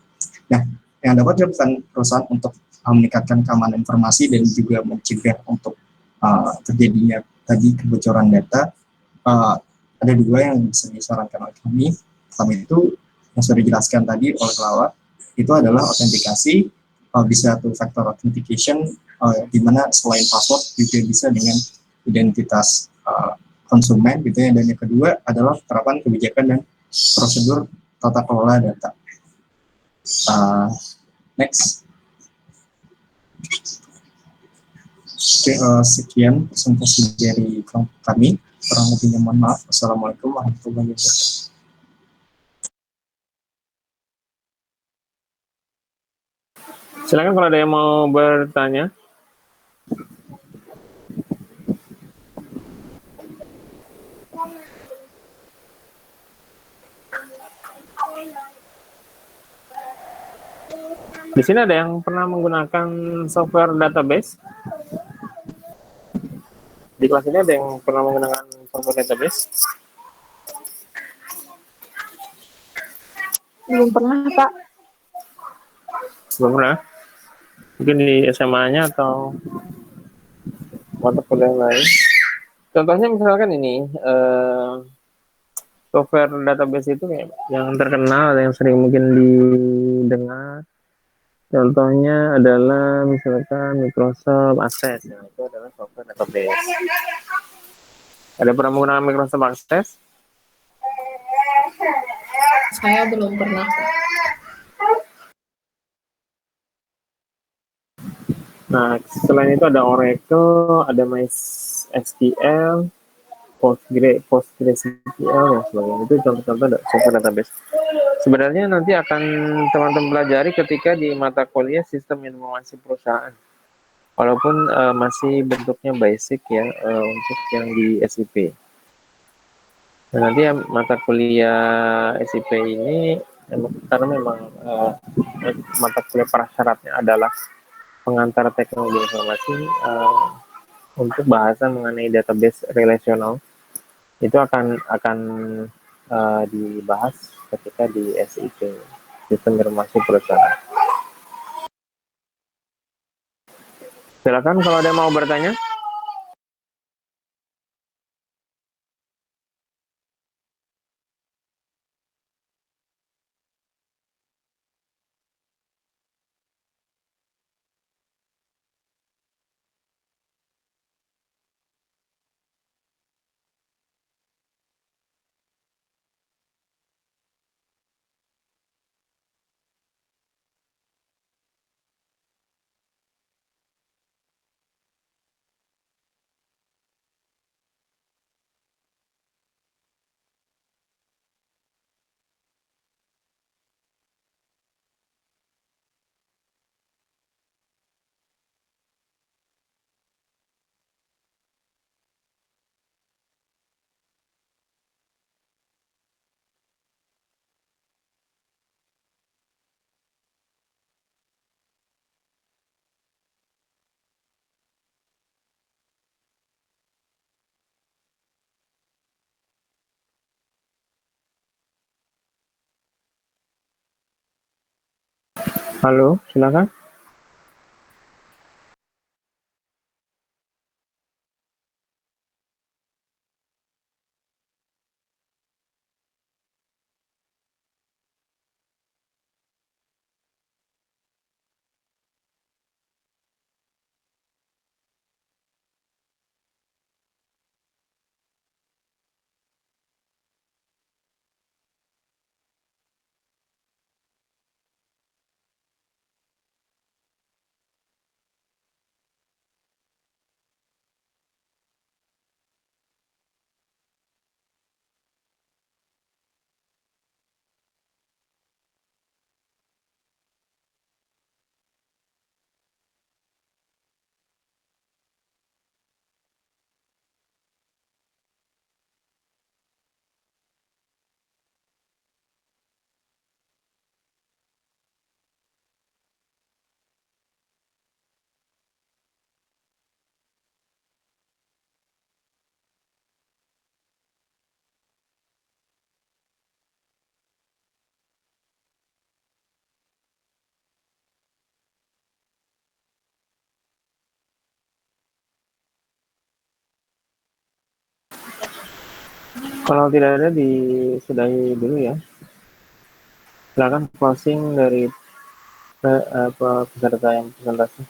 Nah, yang dapat dilakukan perusahaan untuk meningkatkan keamanan informasi dan juga mencegah untuk terjadinya tadi kebocoran data, ada 2 yang bisa disarankan oleh kami. Pertama itu yang sudah dijelaskan tadi oleh Lawa, itu adalah autentikasi, bisa two-factor authentication, di mana selain password juga bisa dengan identitas konsumen gitu ya. Dan yang kedua adalah penerapan kebijakan dan prosedur tata kelola data. Next. Oke, sekian presentasi dari kami. Kurang lebihnya mohon maaf. Wassalamualaikum warahmatullahi wabarakatuh. Silakan kalau ada yang mau bertanya. Di sini ada yang pernah menggunakan software database? Di kelas ini ada yang pernah menggunakan software database? Belum pernah, Pak. Belum pernah? Mungkin di SMA-nya atau mata kuliah lain. Contohnya misalkan ini, software database itu yang terkenal, yang sering mungkin didengar. Contohnya adalah misalkan Microsoft Access, nah, itu adalah software database. Ada pernah menggunakan Microsoft Access? Saya belum pernah. Nah, selain itu ada Oracle, ada MySQL, PostgreSQL, dan sebagainya. Itu contoh-contoh software database. Sebenarnya nanti akan teman-teman pelajari ketika di mata kuliah sistem informasi perusahaan. Walaupun masih bentuknya basic ya untuk yang di SIP. Dan nanti ya mata kuliah SIP ini karena memang mata kuliah prasyaratnya adalah pengantar teknologi informasi untuk bahasan mengenai database relasional itu akan dibahas ketika di SIP, sistem informasi perusahaan. Silakan kalau ada yang mau bertanya. Halo, silakan. Kalau tidak ada, disudahi dulu ya. Silakan closing dari peserta yang presentasi.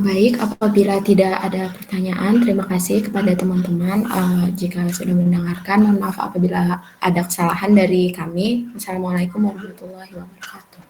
Baik, apabila tidak ada pertanyaan, terima kasih kepada teman-teman jika sudah mendengarkan. Mohon maaf apabila ada kesalahan dari kami. Wassalamualaikum warahmatullahi wabarakatuh.